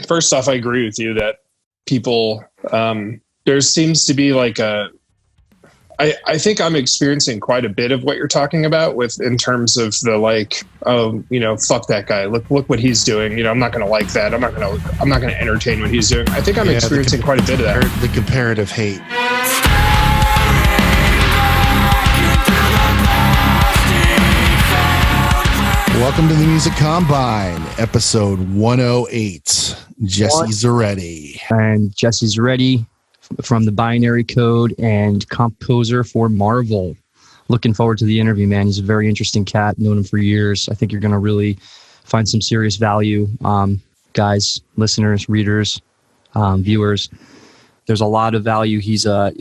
first off, I agree with you that people, there seems to be like I think I'm experiencing quite a bit of what you're talking about with in terms of the like, oh, fuck that guy. Look what he's doing. I'm not going to like that. I'm not going to entertain what he's doing. I think I'm experiencing quite a bit of that. The comparative hate. Welcome to the Music Combine, episode 108. Jesse Zuretti. And Jesse Zuretti from the Binary Code and composer for Marvel. Looking forward to the interview, man. He's a very interesting cat. Known him for years. I think you're going to really find some serious value. Guys, listeners, readers, viewers. There's a lot of value. He's a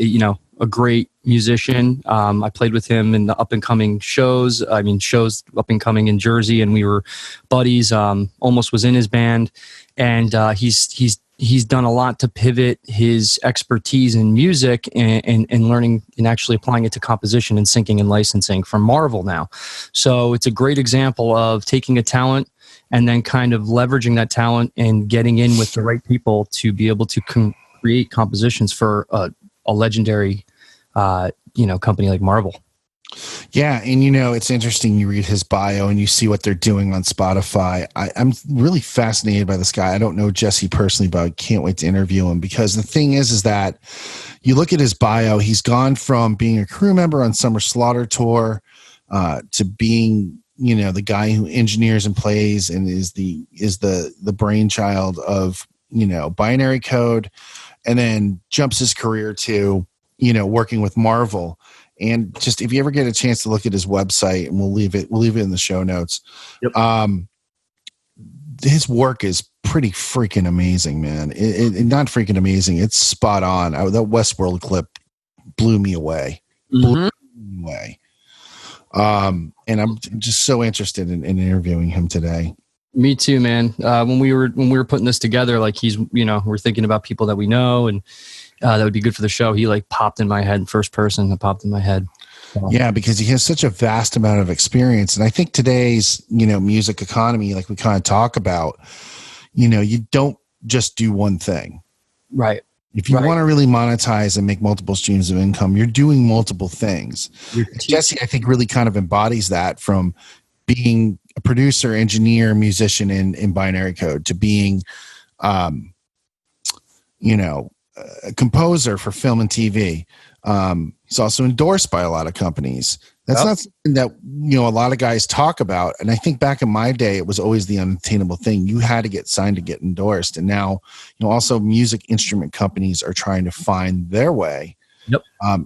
great musician. I played with him in the up-and-coming shows. Shows up-and-coming in Jersey, and we were buddies. Almost was in his band. And he's done a lot to pivot his expertise in music and learning and actually applying it to composition and syncing and licensing from Marvel now. So it's a great example of taking a talent and then kind of leveraging that talent and getting in with the right people to be able to create compositions for a legendary company like Marvel. Yeah, and it's interesting. You read his bio and you see what they're doing on Spotify. I'm really fascinated by this guy. I don't know Jesse personally, but I can't wait to interview him, because the thing is that you look at his bio, he's gone from being a crew member on Summer Slaughter Tour to being, the guy who engineers and plays and is the brainchild of, Binary Code, and then jumps his career to, working with Marvel. And just, if you ever get a chance to look at his website, and we'll leave it in the show notes. Yep. His work is pretty freaking amazing, man. It not freaking amazing. It's spot on. That Westworld clip blew me away. And I'm just so interested in interviewing him today. Me too, man. When we were putting this together, like we're thinking about people that we know and that would be good for the show. He like popped in my head, first person that popped in my head. Yeah, because he has such a vast amount of experience. And I think today's, music economy, like we kind of talk about, you don't just do one thing. Right. If you want to really monetize and make multiple streams of income, you're doing multiple things. Jesse, I think, really kind of embodies that, from being a producer, engineer, musician in Binary Code to being, a composer for film and TV. He's also endorsed by a lot of companies. That's not something that, a lot of guys talk about. And I think back in my day, it was always the unattainable thing. You had to get signed to get endorsed. And now, also music instrument companies are trying to find their way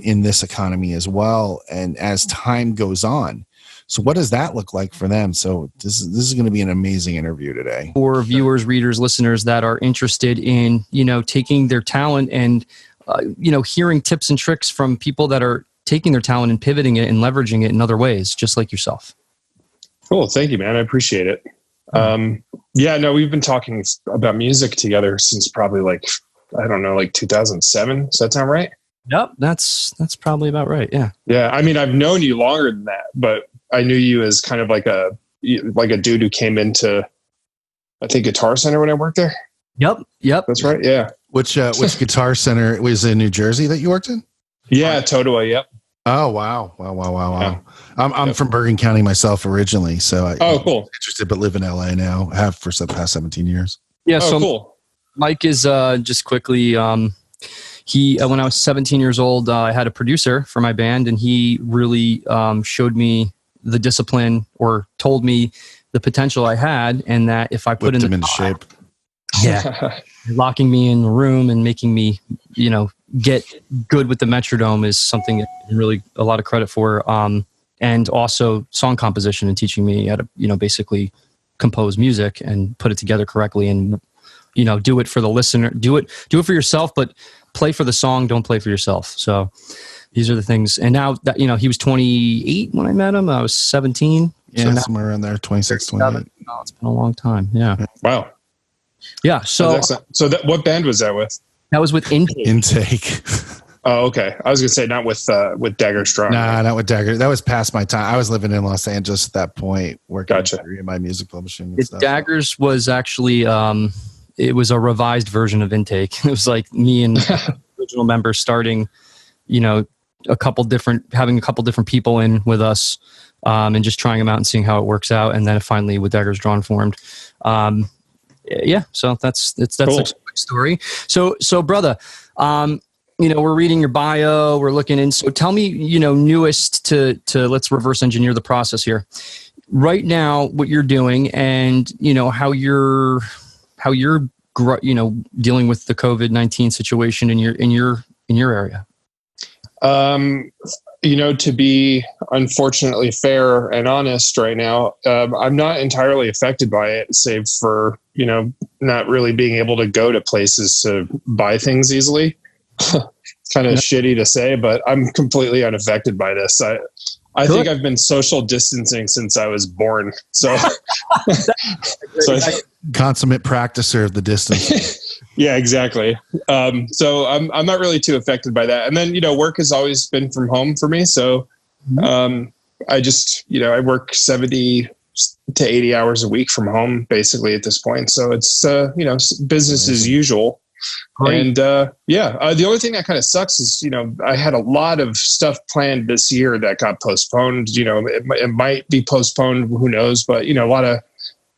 in this economy as well. And as time goes on. So what does that look like for them? So this is going to be an amazing interview today. For viewers, readers, listeners that are interested in, taking their talent and, hearing tips and tricks from people that are taking their talent and pivoting it and leveraging it in other ways, just like yourself. Cool. Thank you, man. I appreciate it. We've been talking about music together since probably like 2007. Does that sound right? Yep. That's probably about right. Yeah. Yeah. I mean, I've known you longer than that, but I knew you as kind of like a dude who came into, I think, Guitar Center when I worked there. Yep. That's right. Yeah. Which Guitar Center was in New Jersey that you worked in? Yeah, Totowa. Yep. Oh, wow. Yeah. I'm from Bergen County myself originally, so cool. Interested, but live in LA now. Have for the past 17 years. Yeah. So cool. Mike is just quickly. He when I was 17 years old, I had a producer for my band, and he really showed me the discipline, or told me the potential I had, and that if I put him into shape, locking me in the room and making me, get good with the metronome is something that really a lot of credit for. And also song composition and teaching me how to, basically compose music and put it together correctly, and, do it for the listener, do it for yourself, but play for the song. Don't play for yourself. So these are the things. And now that, he was 28 when I met him, I was 17. So somewhere around there, 26, 28. Oh, it's been a long time. Yeah. Wow. Yeah. So what band was that with? That was with Intake. Oh, okay. I was gonna say not with Dagger Strong. Nah, not with Dagger. That was past my time. I was living in Los Angeles at that point, working in my music publishing and stuff. Daggers was actually it was a revised version of Intake. It was like me and original members starting, having a couple different people in with us, and just trying them out and seeing how it works out. And then finally with Daggers Drawn formed. So that's cool. A quick story. So brother, we're reading your bio, we're looking in. So tell me, newest to let's reverse engineer the process here. Right now, what you're doing, and how you're dealing with the COVID-19 situation in your area. To be unfortunately fair and honest right now, I'm not entirely affected by it, save for, not really being able to go to places to buy things easily. It's kind of shitty to say, but I'm completely unaffected by this. I think I've been social distancing since I was born. So, consummate practicer of the distance. Yeah, exactly. So I'm not really too affected by that. And then, work has always been from home for me. So, I just, I work 70 to 80 hours a week from home, basically at this point. So it's, business as usual. Great. And the only thing that kind of sucks is, I had a lot of stuff planned this year that got postponed. It might be postponed, who knows, but, a lot of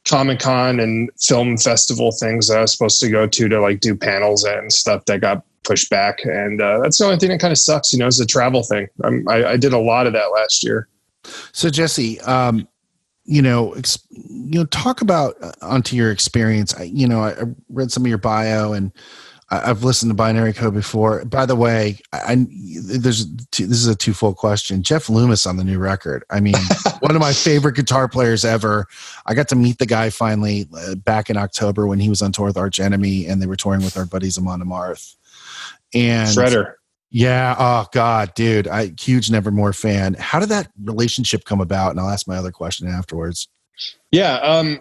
Comic-Con and film festival things I was supposed to go to like do panels and stuff that got pushed back. And that's the only thing that kind of sucks, is the travel thing. I did a lot of that last year. So Jesse, talk about onto your experience. I read some of your bio and I've listened to Binary Code before. By the way, this is a twofold question. Jeff Loomis on the new record. I mean, one of my favorite guitar players ever. I got to meet the guy finally back in October when he was on tour with Arch Enemy and they were touring with our buddies Amon Amarth. And Shredder. Yeah. Oh God, dude. Huge Nevermore fan. How did that relationship come about? And I'll ask my other question afterwards. Yeah.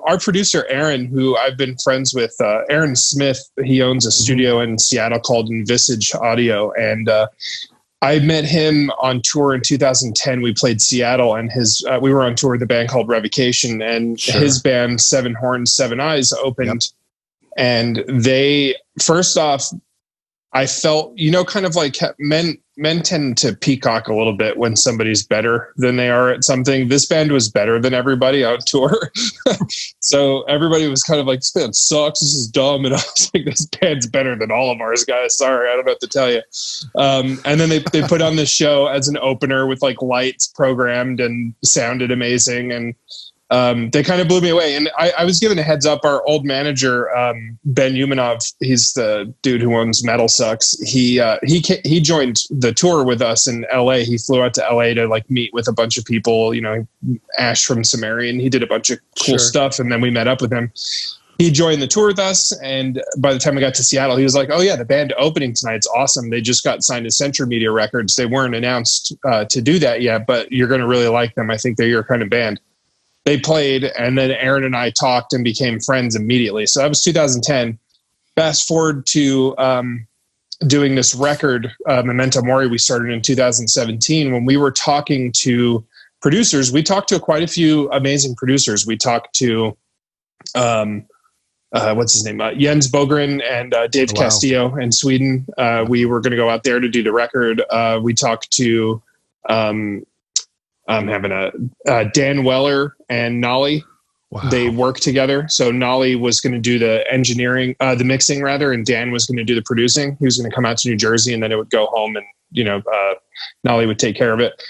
Our producer, Aaron, who I've been friends with, Aaron Smith, he owns a studio in Seattle called Envisage Audio. And, I met him on tour in 2010. We played Seattle and we were on tour with a band called Revocation and his band Seven Horns, Seven Eyes opened. Yep. And they, first off, I felt, kind of like men tend to peacock a little bit when somebody's better than they are at something. This band was better than everybody on tour. So everybody was kind of like, this band sucks. This is dumb. And I was like, this band's better than all of ours, guys. Sorry, I don't know what to tell you. And then they put on this show as an opener with like lights programmed and sounded amazing. And they kind of blew me away. And I was given a heads up. Our old manager, Ben Umanov, he's the dude who owns Metal Sucks. He joined the tour with us in LA. He flew out to LA to like meet with a bunch of people, Ash from Sumerian. He did a bunch of cool stuff. And then we met up with him. He joined the tour with us. And by the time we got to Seattle, he was like, oh yeah, the band opening tonight's awesome. They just got signed to Century Media Records. They weren't announced to do that yet, but you're going to really like them. I think they're your kind of band. They played, and then Aaron and I talked and became friends immediately. So that was 2010. Fast forward to doing this record, Memento Mori, we started in 2017. When we were talking to producers, we talked to quite a few amazing producers. We talked to, what's his name? Jens Bogren and Dave Castillo in Sweden. We were going to go out there to do the record. We talked to... I'm having Dan Weller and Nolly. Wow. They work together. So Nolly was going to do the engineering, the mixing rather, and Dan was going to do the producing. He was going to come out to New Jersey and then it would go home and, Nolly would take care of it.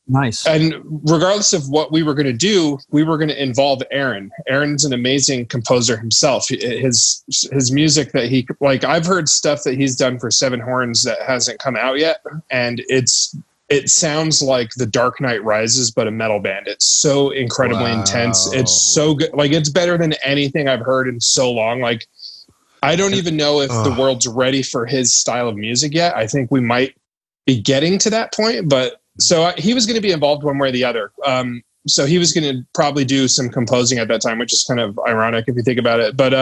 Nice. And regardless of what we were going to do, we were going to involve Aaron. Aaron's an amazing composer himself. His music that I've heard stuff that he's done for Seven Horns that hasn't come out yet. And it sounds like The Dark Knight Rises, but a metal band. It's so incredibly intense. It's so good. Like, it's better than anything I've heard in so long. Like, I don't even know if the world's ready for his style of music yet. I think we might be getting to that point, but so he was going to be involved one way or the other. So he was going to probably do some composing at that time, which is kind of ironic if you think about it. But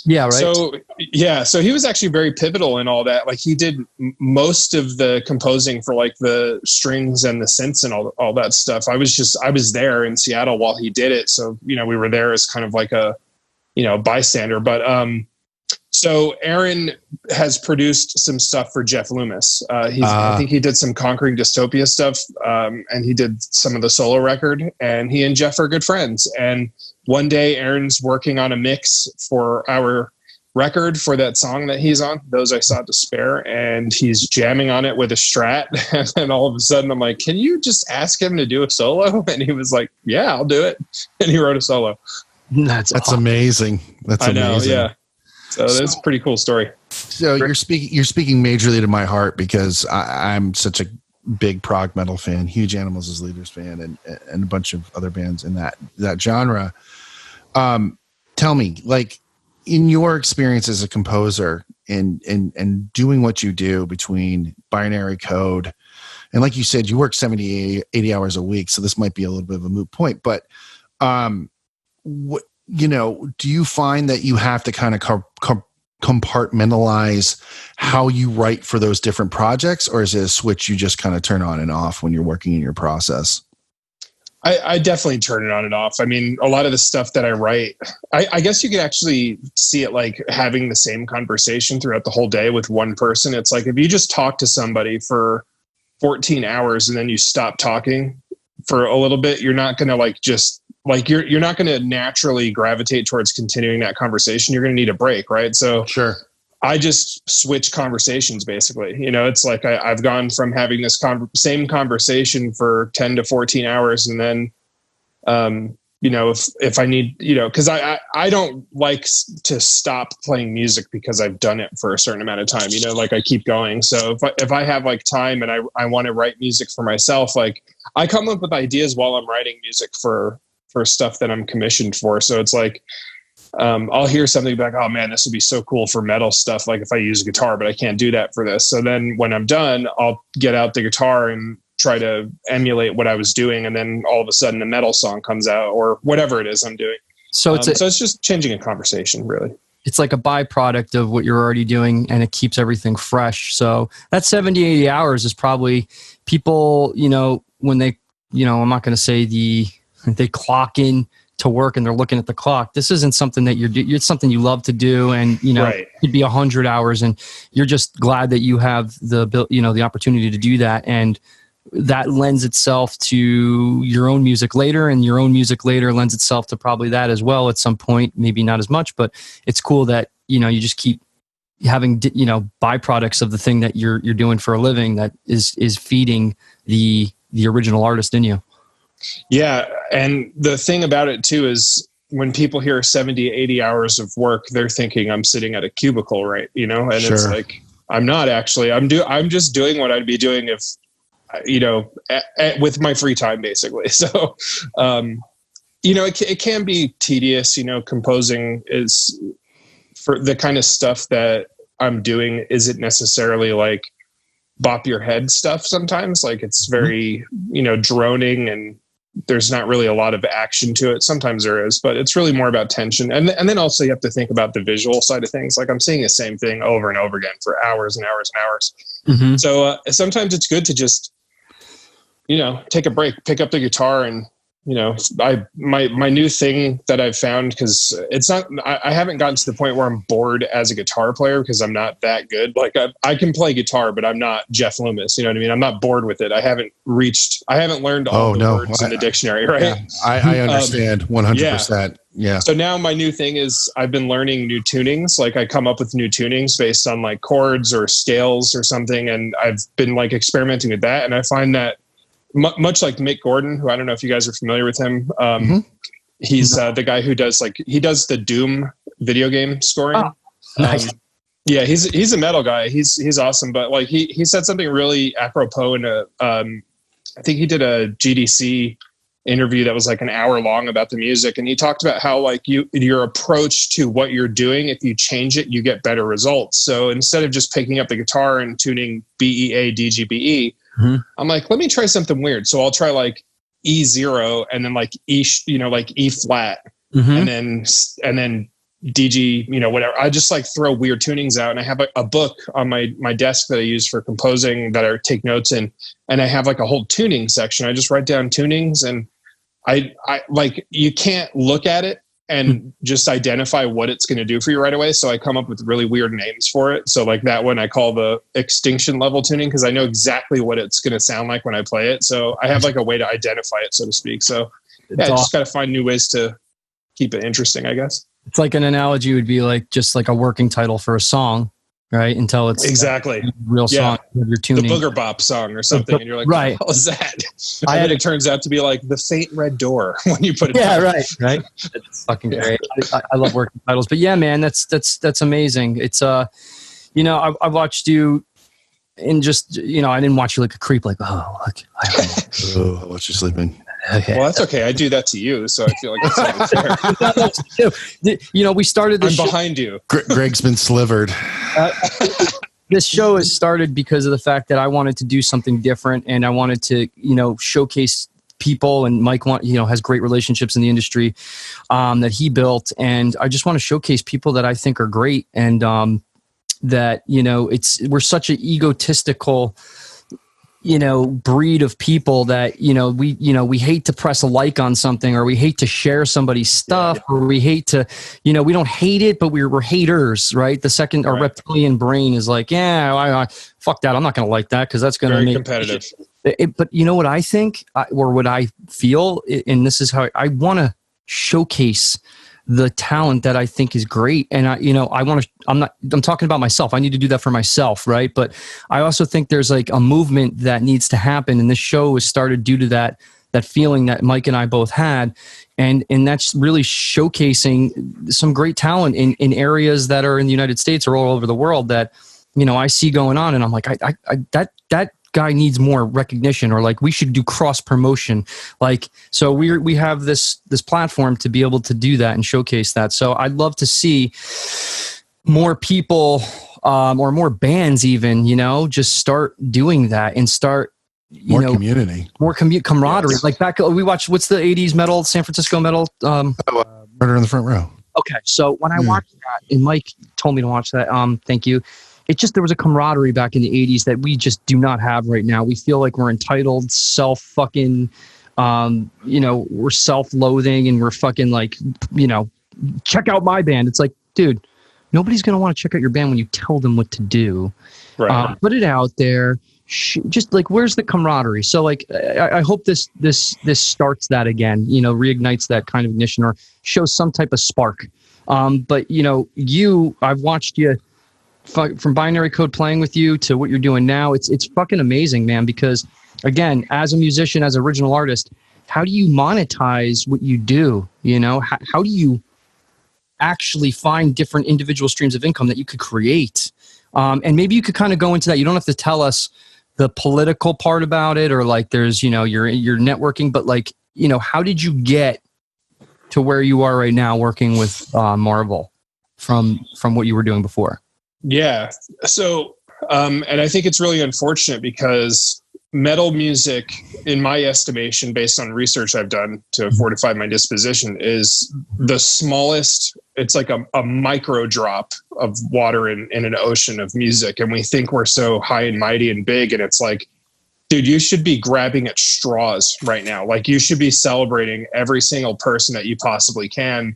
yeah, right. So he was actually very pivotal in all that. Like, he did most of the composing for like the strings and the synths and all that stuff. I was there in Seattle while he did it. So, we were there as kind of like a, bystander. But So Aaron has produced some stuff for Jeff Loomis. I think he did some Conquering Dystopia stuff, and he did some of the solo record. And he and Jeff are good friends. And one day, Aaron's working on a mix for our record for that song that he's on, Those I Sought to Spare, and he's jamming on it with a Strat. And then all of a sudden, I'm like, "Can you just ask him to do a solo?" And he was like, "Yeah, I'll do it." And he wrote a solo. That's amazing. That's amazing. I know, yeah. So that's a pretty cool story. So you're speaking majorly to my heart, because I'm such a big prog metal fan, huge Animals as Leaders fan, and a bunch of other bands in that genre. Tell me, like, in your experience as a composer and doing what you do between binary code, and like you said, you work 70, 80 hours a week, so this might be a little bit of a moot point, but do you find that you have to kind of compartmentalize how you write for those different projects, or is it a switch you just kind of turn on and off when you're working in your process? I definitely turn it on and off. I mean, a lot of the stuff that I write, I guess you could actually see it like having the same conversation throughout the whole day with one person. It's like if you just talk to somebody for 14 hours and then you stop talking for a little bit, you're not going to you're not going to naturally gravitate towards continuing that conversation. You're going to need a break, right? So sure. I just switch conversations, basically. It's like I've gone from having this same conversation for 10 to 14 hours. And then, if I need, because I don't like to stop playing music because I've done it for a certain amount of time, like I keep going. So if I have like time and I want to write music for myself, like I come up with ideas while I'm writing music for stuff that I'm commissioned for. So it's like, I'll hear something like, "Oh man, this would be so cool for metal stuff. Like if I use a guitar, but I can't do that for this." So then when I'm done, I'll get out the guitar and try to emulate what I was doing. And then all of a sudden a metal song comes out or whatever it is I'm doing. So it's just changing a conversation, really. It's like a byproduct of what you're already doing, and it keeps everything fresh. So that 70, 80 hours is probably people, when they, I'm not going to say they clock in to work and they're looking at the clock. This isn't something that it's something you love to do. And, right. It'd be 100 hours and you're just glad that you have the opportunity to do that. And that lends itself to your own music later, and your own music later lends itself to probably that as well at some point, maybe not as much, but it's cool that, you just keep having, byproducts of the thing that you're doing for a living that is feeding the original artist in you. Yeah. And the thing about it too is when people hear 70, 80 hours of work, they're thinking I'm sitting at a cubicle, right? And sure. It's like, I'm not actually, I'm just doing what I'd be doing if, with my free time, basically. So, it can be tedious, composing is for the kind of stuff that I'm doing isn't necessarily like bop your head stuff sometimes. Like it's very, droning, and there's not really a lot of action to it. Sometimes there is, but it's really more about tension. And then also you have to think about the visual side of things. Like I'm seeing the same thing over and over again for hours and hours and hours. Mm-hmm. So sometimes it's good to just, take a break, pick up the guitar, and, my new thing that I've found, because it's not, I haven't gotten to the point where I'm bored as a guitar player because I'm not that good. Like I can play guitar, but I'm not Jeff Loomis. You know what I mean? I'm not bored with it. I haven't learned all the words in the dictionary, right? Yeah, I understand 100%. Yeah. So now my new thing is I've been learning new tunings. Like I come up with new tunings based on like chords or scales or something. And I've been like experimenting with that. And I find that much like Mick Gordon, who I don't know if you guys are familiar with him. He's the guy who does the Doom video game scoring. Oh, nice. Yeah, he's a metal guy. He's awesome. But like he said something really apropos in I think he did a GDC interview that was like an hour long about the music. And he talked about how like your approach to what you're doing, if you change it, you get better results. So instead of just picking up the guitar and tuning B, E, A, D, G, B, E, I'm like, let me try something weird. So I'll try like E0 and then like like E flat and then D, G, whatever. I just like throw weird tunings out, and I have a book on my desk that I use for composing that I take notes in. And I have like a whole tuning section. I just write down tunings, and I like, you can't look at it and just identify what it's going to do for you right away. So I come up with really weird names for it. So like that one I call the extinction level tuning, because I know exactly what it's going to sound like when I play it. So I have like a way to identify it, so to speak. So yeah, I just got to find new ways to keep it interesting, I guess. It's like an analogy would be like just like a working title for a song, right? Until it's exactly a real song. You're tuning. The Booger Bop song or something. And you're like, right. what is that? And then it turns out to be like the Faint Red Door when you put it yeah, down. Right. It's fucking great. I love working titles. But yeah, man, that's amazing. It's I watched you and just, I didn't watch you like a creep, like, oh, look, I watch you sleeping. Okay. Well, that's okay. I do that to you, so I feel like it's unfair. We started this I'm behind you. Greg's been slivered. This show has started because of the fact that I wanted to do something different, and I wanted to, showcase people. And Mike has great relationships in the industry that he built, and I just want to showcase people that I think are great, and that we're such an egotistical breed of people that, we hate to press a like on something, or we hate to share somebody's stuff, or we hate to, we don't hate it, but we're haters, right? The second our reptilian brain is like, I fuck that. I'm not going to like that, because that's going to make competitive. But you know what I think, or what I feel, and this is how I want to showcase the talent that I think is great. And I'm talking about myself. I need to do that for myself. Right. But I also think there's like a movement that needs to happen. And this show was started due to that feeling that Mike and I both had. And that's really showcasing some great talent in areas that are in the United States or all over the world that, I see going on. And I'm like, that guy needs more recognition, or like we should do cross promotion. Like, so we have this platform to be able to do that and showcase that. So I'd love to see more people or more bands even, just start doing that and start community, more camaraderie. Yes. Like back, we watched, what's the 80s metal, San Francisco metal? Murder in the Front Row. Okay. So when I watched that, and Mike told me to watch that, thank you. It just, there was a camaraderie back in the 80s that we just do not have right now. We feel like we're entitled, we're self-loathing, and we're fucking like, check out my band. It's like, dude, nobody's going to want to check out your band when you tell them what to do. Right. Put it out there. Just like, where's the camaraderie? So like, I hope this starts that again, reignites that kind of ignition, or shows some type of spark. But I've watched you from Binary Code, playing with you, to what you're doing now. It's fucking amazing, man, because again, as a musician, as an original artist, how do you monetize what you do? How do you actually find different individual streams of income that you could create? And maybe you could kind of go into that. You don't have to tell us the political part about it, or like there's, your networking, but like, how did you get to where you are right now working with Marvel from what you were doing before? Yeah. So, and I think it's really unfortunate, because metal music, in my estimation, based on research I've done to fortify my disposition, is the smallest. It's like a micro drop of water in an ocean of music. And we think we're so high and mighty and big. And it's like, dude, you should be grabbing at straws right now. Like, you should be celebrating every single person that you possibly can,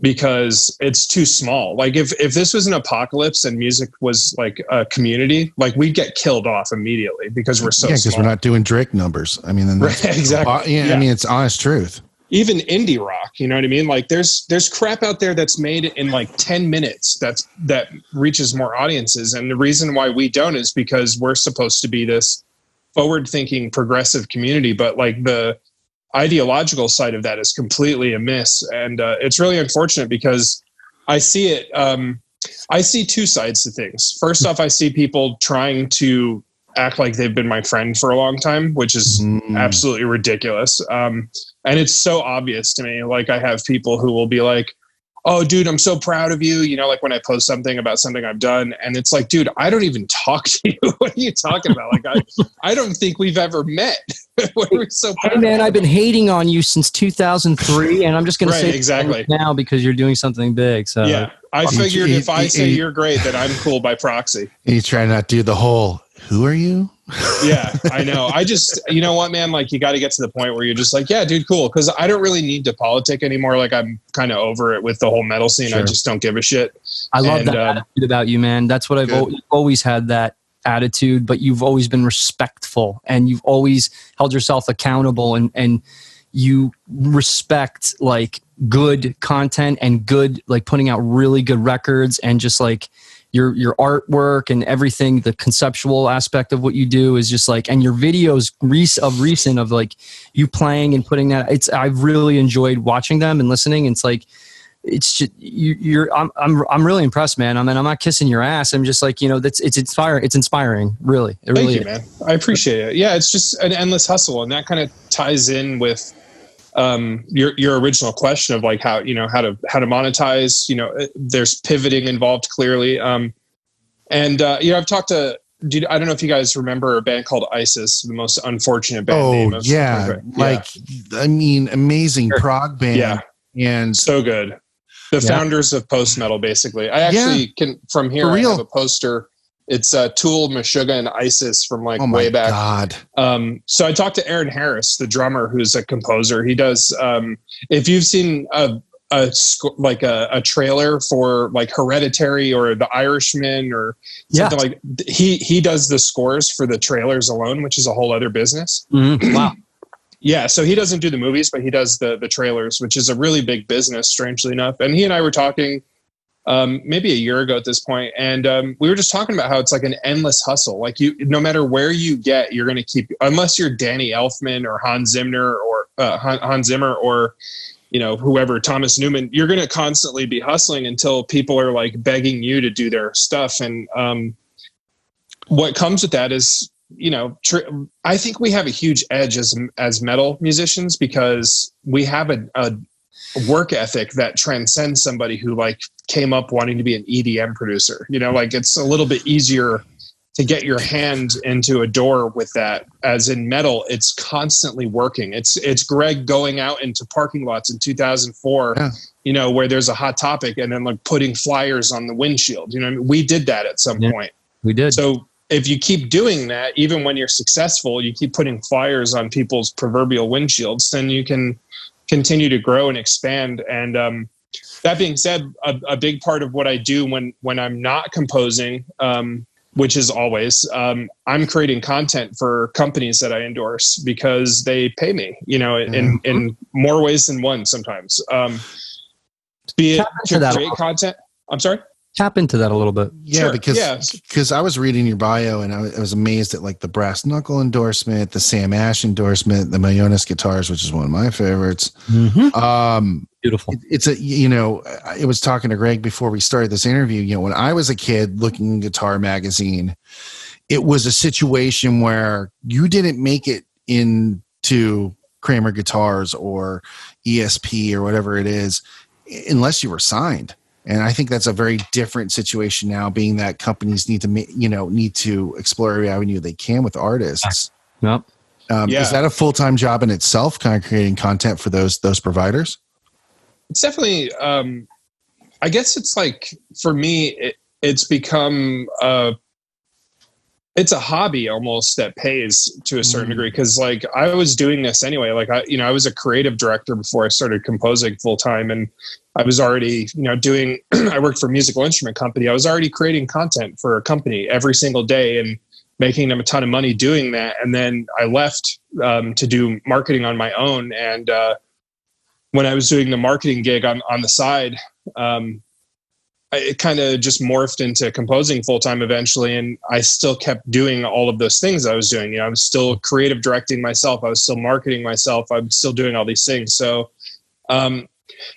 because it's too small. Like if this was an apocalypse and music was like a community, like we'd get killed off immediately, because we're so small. Because we're not doing Drake numbers. I mean, then right, exactly. I mean, it's honest truth. Even indie rock, you know what I mean? Like there's crap out there that's made in like 10 minutes that reaches more audiences. And the reason why we don't is because we're supposed to be this forward-thinking, progressive community, but like the ideological side of that is completely amiss. And it's really unfortunate, because I see it. I see two sides to things. First off, I see people trying to act like they've been my friend for a long time, which is absolutely ridiculous. And it's so obvious to me. Like, I have people who will be like, oh, dude, I'm so proud of you. Like when I post something about something I've done, and it's like, dude, I don't even talk to you. What are you talking about? Like, I don't think we've ever met. What are we so proud of? Man, I've been hating on you since 2003, and I'm just going to say exactly now because you're doing something big. So yeah, I figured if I say you're great, then I'm cool by proxy. And you try not to do the whole, who are you? Yeah, I know. I just, you know what, man, like you got to get to the point where you're just like, yeah, dude, cool. Cause I don't really need to politic anymore. Like I'm kind of over it with the whole metal scene. Sure. I just don't give a shit. I love that attitude about you, man. That's what I've always had, that attitude, but you've always been respectful and you've always held yourself accountable, and you respect like good content and good, like putting out really good records, and just like your artwork and everything, the conceptual aspect of what you do is just like, and your videos recent of like you playing and putting that, I've really enjoyed watching them and listening. And it's like, it's just, I'm really impressed, man. I mean, I'm not kissing your ass. I'm just like, it's inspiring. Really. It really Thank you, man. I appreciate it. Yeah. It's just an endless hustle. And that kind of ties in with, your original question of like how to monetize, there's pivoting involved clearly. I've talked to, I don't know if you guys remember a band called ISIS, the most unfortunate band name of amazing prog band. Yeah. And so good. The founders of post metal, basically. I actually can, from here, I have a poster. It's Tool, Meshuggah, and ISIS from like way back. God. So I talked to Aaron Harris, the drummer, who's a composer. He does. If you've seen a trailer for like Hereditary or The Irishman or something like, he does the scores for the trailers alone, which is a whole other business. Mm-hmm. Wow. Yeah, so he doesn't do the movies, but he does the trailers, which is a really big business, strangely enough. And he and I were talking maybe a year ago at this point, and we were just talking about how it's like an endless hustle. Like no matter where you get, you're going to keep, unless you're Danny Elfman or Hans Zimmer or whoever, Thomas Newman, you're going to constantly be hustling until people are like begging you to do their stuff. And what comes with that is, I think we have a huge edge as metal musicians because we have a work ethic that transcends somebody who like came up wanting to be an EDM producer. Like it's a little bit easier to get your hand into a door with that. As in metal, it's constantly working. It's Greg going out into parking lots in 2004, where there's a hot topic, and then like putting flyers on the windshield. We did that at some point. We did. So if you keep doing that, even when you're successful, you keep putting flyers on people's proverbial windshields, then you can continue to grow and expand. And that being said, a big part of what I do when I'm not composing, which is always, I'm creating content for companies that I endorse because they pay me, in more ways than one sometimes. Be it to create content. I'm sorry? Tap into that a little bit. Yeah, because I was reading your bio and I was amazed at like the Brass Knuckle endorsement, the Sam Ash endorsement, the Mayones guitars, which is one of my favorites. Mm-hmm. Beautiful. I was talking to Greg before we started this interview. When I was a kid looking at Guitar Magazine, it was a situation where you didn't make it into Kramer Guitars or ESP or whatever it is unless you were signed. And I think that's a very different situation now, being that companies need to explore every avenue they can with artists. Yep. Is that a full-time job in itself, kind of creating content for those providers? It's definitely, I guess it's like, for me, it's become, it's a hobby almost that pays to a certain degree. Cause like I was doing this anyway. Like I was a creative director before I started composing full time, and I was already, doing, I worked for a musical instrument company. I was already creating content for a company every single day and making them a ton of money doing that. And then I left to do marketing on my own. And when I was doing the marketing gig on the side, it kind of just morphed into composing full time eventually. And I still kept doing all of those things I was doing. I was still creative directing myself. I was still marketing myself. I'm still doing all these things. So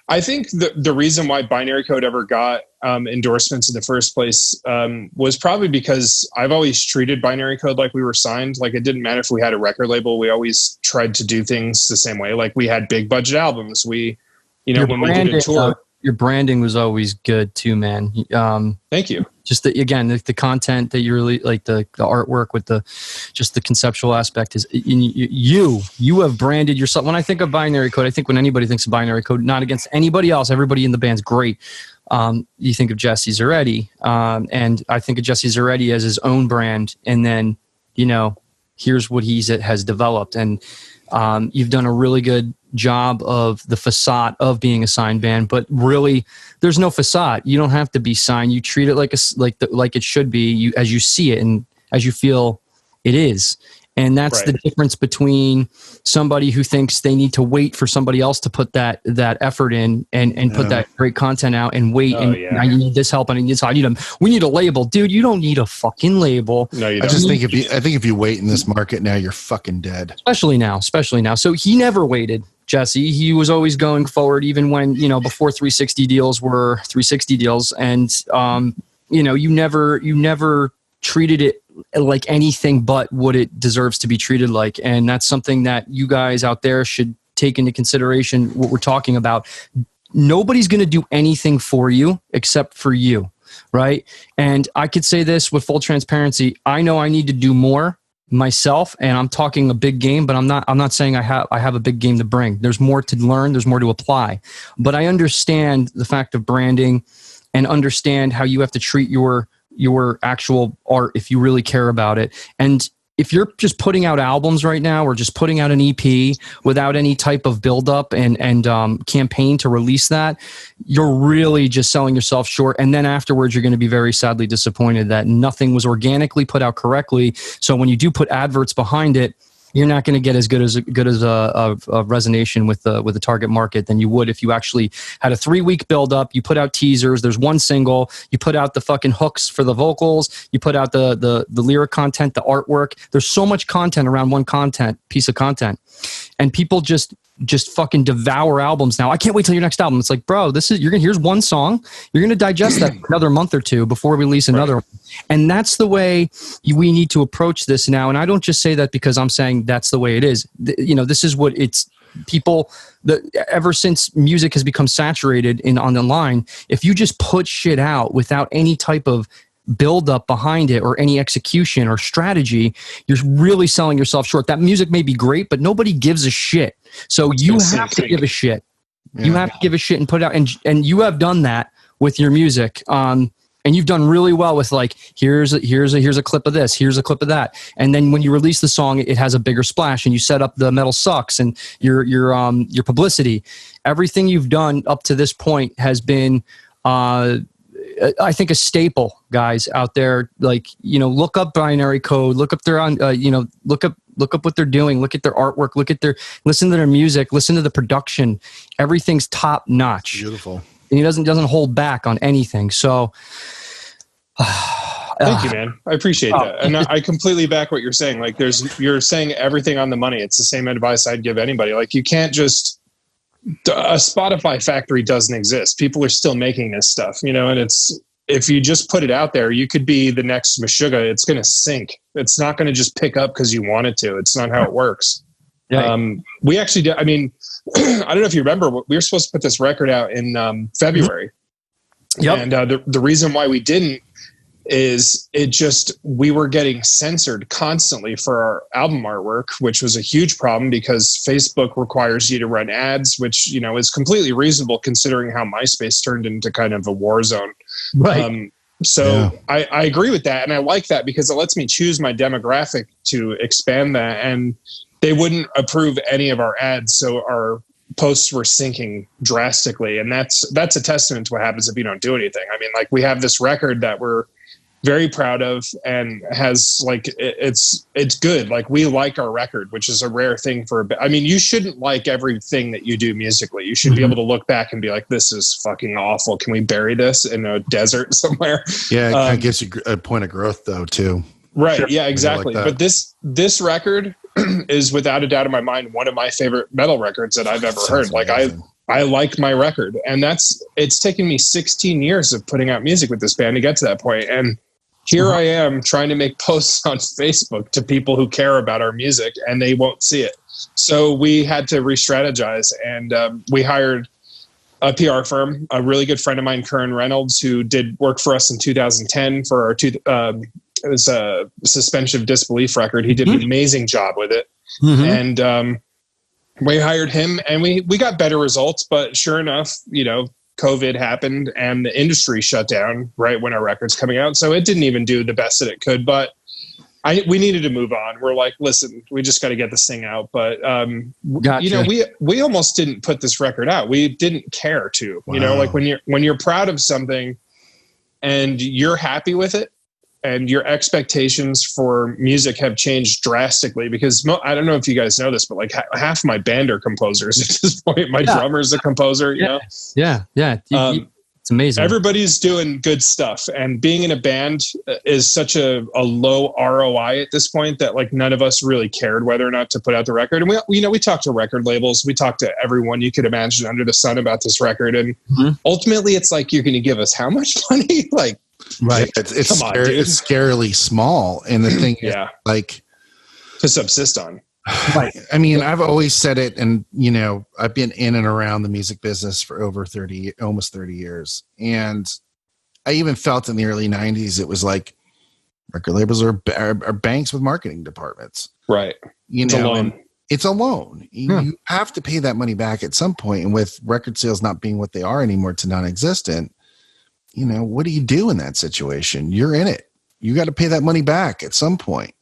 I think the reason why Binary Code ever got endorsements in the first place was probably because I've always treated Binary Code like we were signed. Like it didn't matter if we had a record label. We always tried to do things the same way. Like we had big budget albums. We, when we did a tour. Your branding was always good too, man. Thank you. Just the content that you really like, the artwork with the conceptual aspect is you have branded yourself. When I think of Binary Code, I think when anybody thinks of Binary Code, not against anybody else, everybody in the band's great. You think of Jesse Zuretti, and I think of Jesse Zuretti as his own brand, and then here's what has developed. And you've done a really good job of the facade of being a signed band, but really there's no facade. You don't have to be signed. You treat it like it should be, as you see it and as you feel it is. And that's the difference between somebody who thinks they need to wait for somebody else to put that effort in and put that great content out and wait. I need this help. I need this. We need a label, dude. You don't need a fucking label. No, you don't. I think if you wait in this market now, you're fucking dead. Especially now. So he never waited, Jesse. He was always going forward, even when, before 360 deals were 360 deals. And, you never treated it like anything but what it deserves to be treated like. And that's something that you guys out there should take into consideration what we're talking about. Nobody's going to do anything for you except for you, right? And I could say this with full transparency. I know I need to do more myself, and I'm talking a big game, but I'm not saying I have a big game to bring. There's more to learn, there's more to apply. But I understand the fact of branding and understand how you have to treat your actual art if you really care about it. And if you're just putting out albums right now or just putting out an EP without any type of buildup and campaign to release that, you're really just selling yourself short. And then afterwards, you're going to be very sadly disappointed that nothing was organically put out correctly. So when you do put adverts behind it, you're not going to get as good as a resonation with the target market than you would if you actually had a 3-week build-up. You put out teasers. There's one single. You put out the fucking hooks for the vocals. You put out the lyric content, the artwork. There's so much content around one piece of content, and people just fucking devour albums now. I can't wait till your next album. It's like, bro, here's one song. You're gonna digest that for another month or two before we release another one. And that's the way we need to approach this now. And I don't just say that because I'm saying that's the way it is. This is what it's people. Ever since music has become saturated on the line, if you just put shit out without any type of build up behind it or any execution or strategy, you're really selling yourself short. That music may be great, but nobody gives a shit. So you have to give a shit. Yeah. You have to give a shit and put it out. And you have done that with your music. And you've done really well with like, here's a clip of this, here's a clip of that. And then when you release the song, it has a bigger splash and you set up the Metal Sucks and your publicity. Everything you've done up to this point has been, I think, a staple, guys out there. Like, look up Binary Code, look up their look up what they're doing, look at their artwork, listen to their music, listen to the production. Everything's top notch. Beautiful. And he doesn't hold back on anything. So thank you, man. I appreciate that. And I completely back what you're saying. Like you're saying everything on the money. It's the same advice I'd give anybody. Like you can't just, a Spotify factory doesn't exist. People are still making this stuff, and if you just put it out there, you could be the next Meshuggah. It's going to sink. It's not going to just pick up because you want it to. It's not how it works. Yeah. We actually did. I mean, I don't know if you remember, we were supposed to put this record out in February. Yep. And the reason why we didn't is we were getting censored constantly for our album artwork, which was a huge problem because Facebook requires you to run ads, which, is completely reasonable considering how MySpace turned into kind of a war zone. Right. I agree with that. And I like that because it lets me choose my demographic to expand that. And they wouldn't approve any of our ads. So our posts were sinking drastically. And that's a testament to what happens if you don't do anything. I mean, like we have this record that we're very proud of and has like, it's good. Like we like our record, which is a rare thing you shouldn't like everything that you do musically. You should be able to look back and be like, this is fucking awful. Can we bury this in a desert somewhere? Yeah. It kind of gives you a point of growth though, too. Right. Sure. Yeah, exactly. Like but this record is without a doubt in my mind, one of my favorite metal records that I've ever heard. Like I like my record, and it's taken me 16 years of putting out music with this band to get to that point. And here I am trying to make posts on Facebook to people who care about our music and they won't see it. So we had to re-strategize, and we hired a PR firm, a really good friend of mine, Curran Reynolds, who did work for us in 2010 for our it was a suspension of disbelief record. He did an amazing job with it. Mm-hmm. And we hired him and we got better results, but sure enough, COVID happened and the industry shut down right when our record's coming out. So it didn't even do the best that it could, but we needed to move on. We're like, listen, we just got to get this thing out. But, Gotcha. you know, we almost didn't put this record out. We didn't care to, Wow. you know, like when you're proud of something and you're happy with it, and your expectations for music have changed drastically, because I don't know if you guys know this, but like half my band are composers at this point. My drummer's a composer, you know? Yeah. It's amazing. Everybody's doing good stuff, and being in a band is such a low ROI at this point that like none of us really cared whether or not to put out the record. And we talked to record labels, we talked to everyone you could imagine under the sun about this record. And ultimately it's like, you're going to give us how much money? Like, right. It's scarily small. And the thing is, like, to subsist on. Right. I mean, I've always said it, and you know, I've been in and around the music business for over almost 30 years. And I even felt in the early 90s, it was like record labels are banks with marketing departments. Right. You know, it's a loan. You have to pay that money back at some point. And with record sales not being what they are anymore to non-existent, you know, what do you do in that situation? You're in it. You got to pay that money back at some point.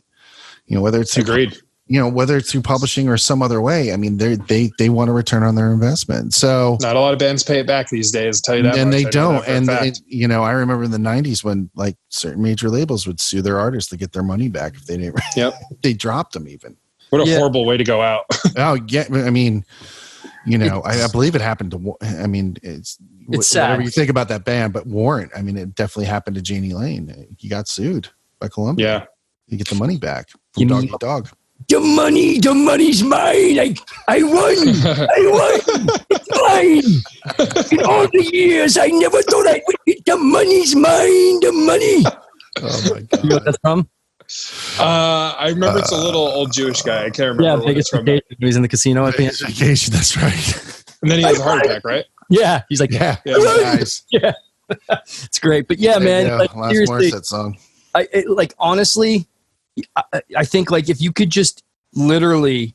You know, whether it's agreed. You know, whether it's through publishing or some other way. I mean, they want a return on their investment. So not a lot of bands pay it back these days, I'll tell you that. And they don't. And you know, I remember in the 90s when like certain major labels would sue their artists to get their money back if they didn't. They dropped them even. What a horrible way to go out. Oh yeah, I mean, you know, I believe it happened to. I mean, it's sad. Whatever you think about that band, but Warrant. I mean, it definitely happened to Janie Lane. He got sued by Columbia. Yeah, you get the money back from Dog Eat Dog. The money's mine. I won. It's mine. In all the years, I never thought I would get the money's mine. The money. Oh my God. You know what that's from? I remember it's a little old Jewish guy. I can't remember. Yeah, what Vegas it's from. Vacation. He's in the casino at the end. Vacation, that's right. And then he has a heart attack, right? Yeah, he's like, Yeah, nice. yeah. It's great, but yeah, man. Like, Last seriously, Morissette song. like honestly, I think like if you could just literally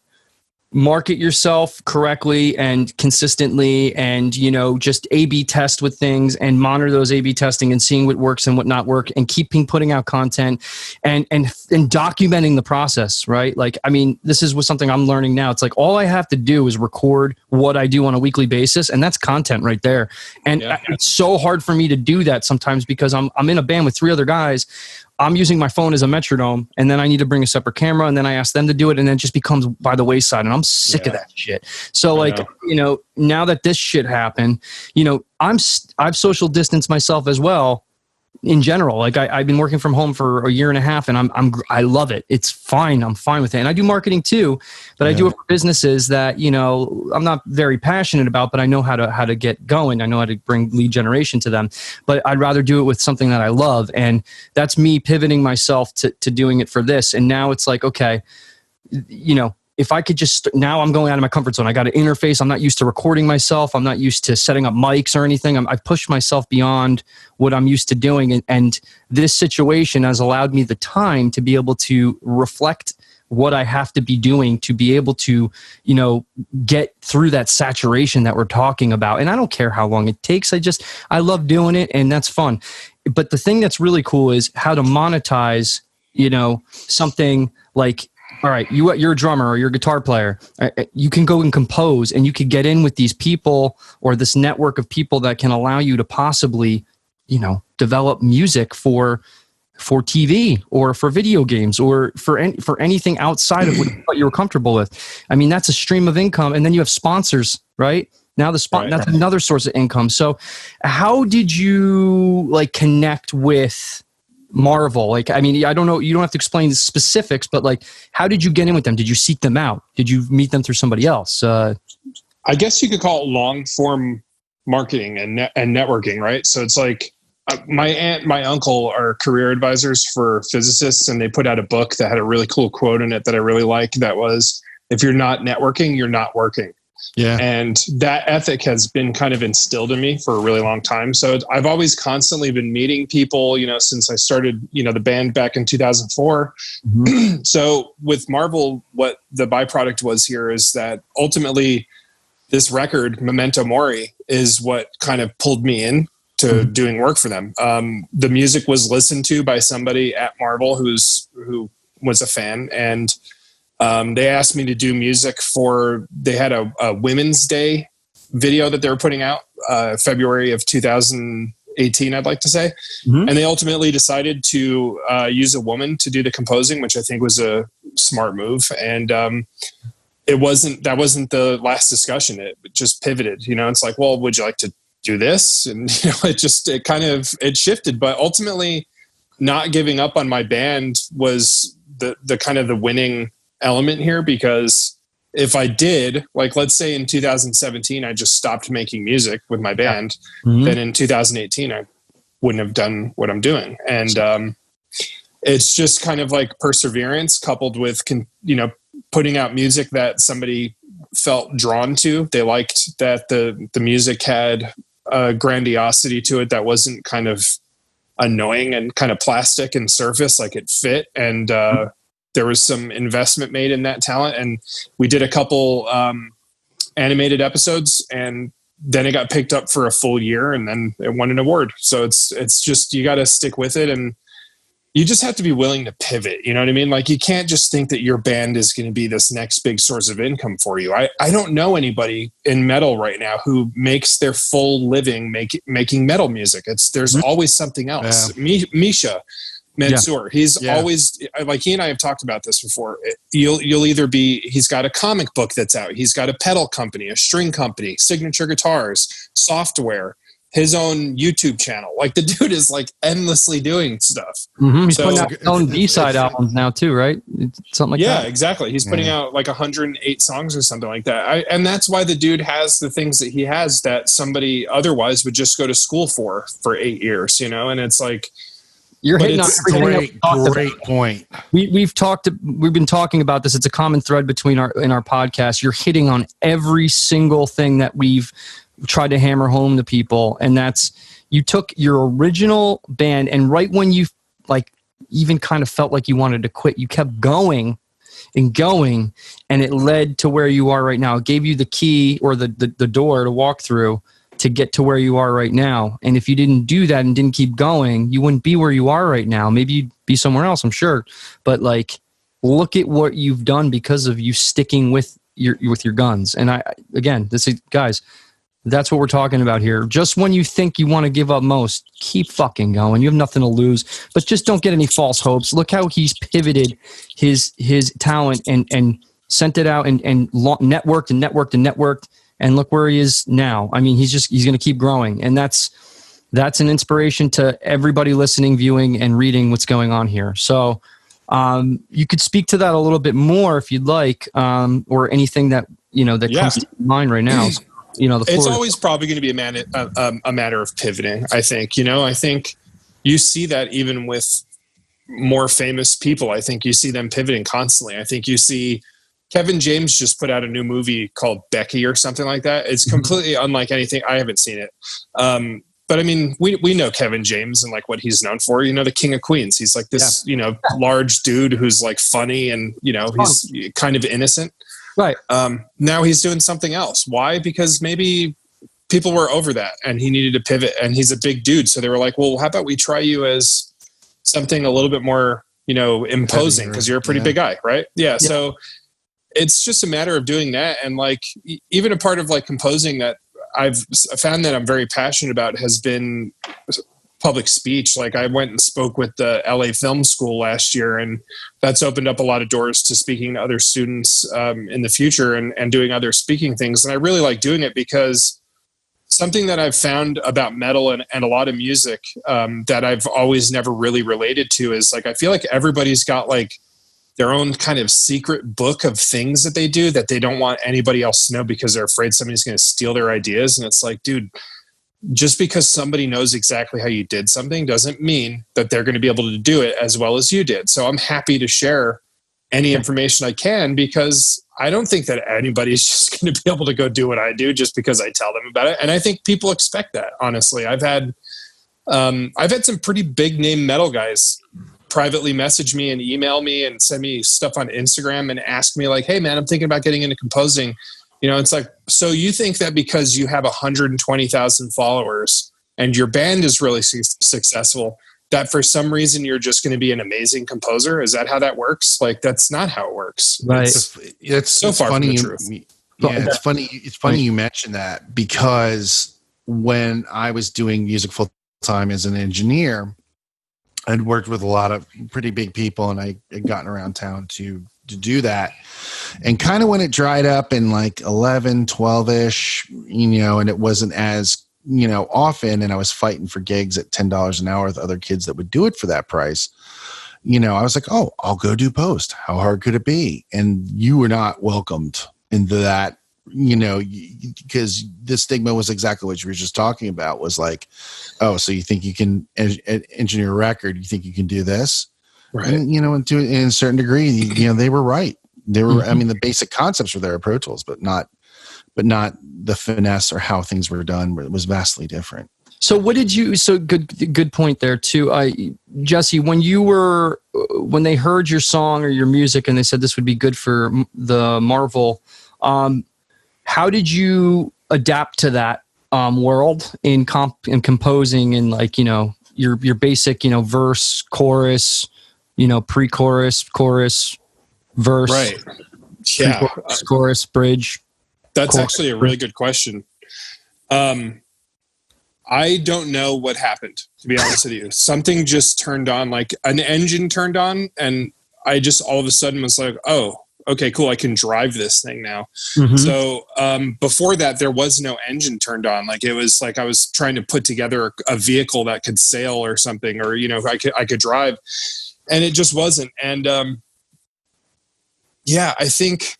market yourself correctly and consistently, and you know, just A/B test with things and monitor those A/B testing and seeing what works and what not work, and keeping putting out content and documenting the process, right? Like, I mean, this is something I'm learning now. It's like all I have to do is record what I do on a weekly basis, and that's content right there. And it's so hard for me to do that sometimes because I'm in a band with 3 other guys. I'm using my phone as a metronome, and then I need to bring a separate camera, and then I ask them to do it, and then it just becomes by the wayside, and I'm sick of that shit. So like, you know, now that this shit happened, you know, I've social distanced myself as well in general. Like I've been working from home for a year and a half, and I love it. It's fine. I'm fine with it. And I do marketing too, but I do it for businesses that, you know, I'm not very passionate about, but I know how to get going. I know how to bring lead generation to them, but I'd rather do it with something that I love. And that's me pivoting myself to doing it for this. And now it's like, okay, you know, if I could just, now I'm going out of my comfort zone. I got to interface. I'm not used to recording myself. I'm not used to setting up mics or anything. I've pushed myself beyond what I'm used to doing. And this situation has allowed me the time to be able to reflect what I have to be doing to be able to, you know, get through that saturation that we're talking about. And I don't care how long it takes. I love doing it, and that's fun. But the thing that's really cool is how to monetize, you know, something like, all right, you're a drummer or you're a guitar player. You can go and compose, and you could get in with these people or this network of people that can allow you to possibly, you know, develop music for TV or for video games or for anything outside of what you're comfortable with. I mean, that's a stream of income. And then you have sponsors, right? Now that's another source of income. So how did you like connect with Marvel? Like, I mean, I don't know, you don't have to explain the specifics, but like, how did you get in with them? Did you seek them out? Did you meet them through somebody else? I guess you could call it long form marketing and networking, right? So it's like my aunt, my uncle are career advisors for physicists, and they put out a book that had a really cool quote in it that I really like. That was, if you're not networking, you're not working. Yeah. And that ethic has been kind of instilled in me for a really long time. So I've always constantly been meeting people, you know, since I started, you know, the band back in 2004. Mm-hmm. So with Marvel, what the byproduct was here is that ultimately this record, Memento Mori, is what kind of pulled me in to doing work for them. The music was listened to by somebody at Marvel who was a fan, and they asked me to do music they had a Women's Day video that they were putting out, February of 2018, I'd like to say. Mm-hmm. And they ultimately decided to use a woman to do the composing, which I think was a smart move. And that wasn't the last discussion. It just pivoted, it's like, well, would you like to do this? And, it shifted, but ultimately not giving up on my band was the kind of the winning element here, because if I did, like, let's say in 2017, I just stopped making music with my band, then in 2018, I wouldn't have done what I'm doing. And it's just kind of like perseverance coupled with, putting out music that somebody felt drawn to. They liked that the music had a grandiosity to it that wasn't kind of annoying and kind of plastic and surface, like it fit. And there was some investment made in that talent, and we did a couple animated episodes, and then it got picked up for a full year, and then it won an award. So it's just, you got to stick with it, and you just have to be willing to pivot. You know what I mean? Like, you can't just think that your band is going to be this next big source of income for you. I don't know anybody in metal right now who makes their full living making metal music. There's always something else. Yeah. Misha Mansour, he's always, like, he and I have talked about this before. You'll either he's got a comic book that's out, he's got a pedal company, a string company, Signature Guitars, software, his own YouTube channel. Like, the dude is like endlessly doing stuff. Mm-hmm. He's putting out his own B-side albums now too, right? Something like that. Yeah, exactly. He's putting out like 108 songs or something like that. And that's why the dude has the things that he has that somebody otherwise would just go to school for 8 years, and it's like, you're hitting on great point. We've been talking about this. It's a common thread between in our podcast. You're hitting on every single thing that we've tried to hammer home to people, and that's, you took your original band, and right when you like even kind of felt like you wanted to quit, you kept going and going, and it led to where you are right now. It gave you the key or the door to walk through to get to where you are right now. And if you didn't do that and didn't keep going, you wouldn't be where you are right now. Maybe you'd be somewhere else, I'm sure. But like, look at what you've done because of you sticking with your guns. And guys, that's what we're talking about here. Just when you think you want to give up most, keep fucking going. You have nothing to lose, but just don't get any false hopes. Look how he's pivoted his talent and sent it out and networked. And look where he is now. I mean, he's going to keep growing. And that's an inspiration to everybody listening, viewing, and reading what's going on here. So you could speak to that a little bit more if you'd like, or anything that, comes to mind right now. So, it's always probably going to be a matter of pivoting, I think. I think you see that even with more famous people. I think you see them pivoting constantly. I think you see Kevin James just put out a new movie called Becky or something like that. It's completely unlike anything. I haven't seen it. But I mean, we know Kevin James and like what he's known for, the King of Queens. He's like this, large dude who's like funny and, he's kind of innocent. Right. Now he's doing something else. Why? Because maybe people were over that and he needed to pivot, and he's a big dude. So they were like, well, how about we try you as something a little bit more, imposing, because you're a pretty big guy. Right. Yeah. So it's just a matter of doing that. And like, even a part of like composing that I've found that I'm very passionate about has been public speech. Like, I went and spoke with the LA Film School last year, and that's opened up a lot of doors to speaking to other students in the future and doing other speaking things. And I really like doing it because something that I've found about metal and a lot of music that I've always never really related to is like, I feel like everybody's got like their own kind of secret book of things that they do that they don't want anybody else to know because they're afraid somebody's going to steal their ideas. And it's like, dude, just because somebody knows exactly how you did something doesn't mean that they're going to be able to do it as well as you did. So I'm happy to share any information I can, because I don't think that anybody's just going to be able to go do what I do just because I tell them about it. And I think people expect that, honestly. I've had some pretty big name metal guys privately message me and email me and send me stuff on Instagram and ask me like, hey man, I'm thinking about getting into composing. It's like, so you think that because you have 120,000 followers and your band is really successful, that for some reason you're just going to be an amazing composer? Is that how that works? Like, that's not how it works. Right. It's so far from the truth. Yeah, it's funny. It's funny you mentioned that, because when I was doing music full time as an engineer, I'd worked with a lot of pretty big people, and I had gotten around town to do that. And kind of when it dried up in like 11, 12-ish, and it wasn't as, often, and I was fighting for gigs at $10 an hour with other kids that would do it for that price, I was like, oh, I'll go do post. How hard could it be? And you were not welcomed into that, because the stigma was exactly what you were just talking about, was like, oh, so you think you can engineer a record? You think you can do this? Right. And, and to in a certain degree, they were right. They were, I mean, the basic concepts were there at Pro Tools, but not the finesse or how things were done. It was vastly different. So what did you, so good point there too. Jesse, when they heard your song or your music and they said this would be good for the Marvel, how did you adapt to that world in composing, and like, your basic, verse, chorus, pre-chorus, chorus, verse, right? Yeah. Chorus, bridge. That's chorus. Actually a really good question. I don't know what happened, to be honest with you. Something just turned on, like an engine turned on, and I just all of a sudden was like, oh, okay, cool, I can drive this thing now. Mm-hmm. So before that, there was no engine turned on. Like, it was like I was trying to put together a vehicle that could sail or something, or, I could drive, and it just wasn't. And yeah, I think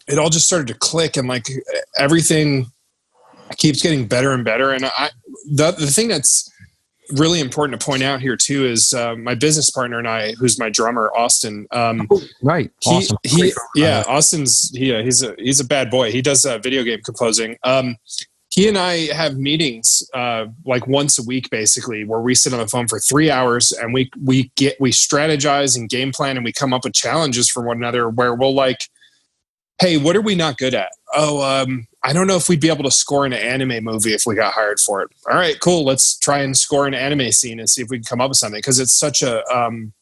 it all just started to click, and like everything keeps getting better and better. And the thing that's really important to point out here too is my business partner and I, who's my drummer, Austin. Right. Awesome. Austin's he's a bad boy. He does video game composing. He and I have meetings like once a week, basically, where we sit on the phone for 3 hours and we strategize and game plan, and we come up with challenges for one another where we'll like, hey, what are we not good at? Oh, I don't know if we'd be able to score an anime movie if we got hired for it. All right, cool. Let's try and score an anime scene and see if we can come up with something. Because it's such an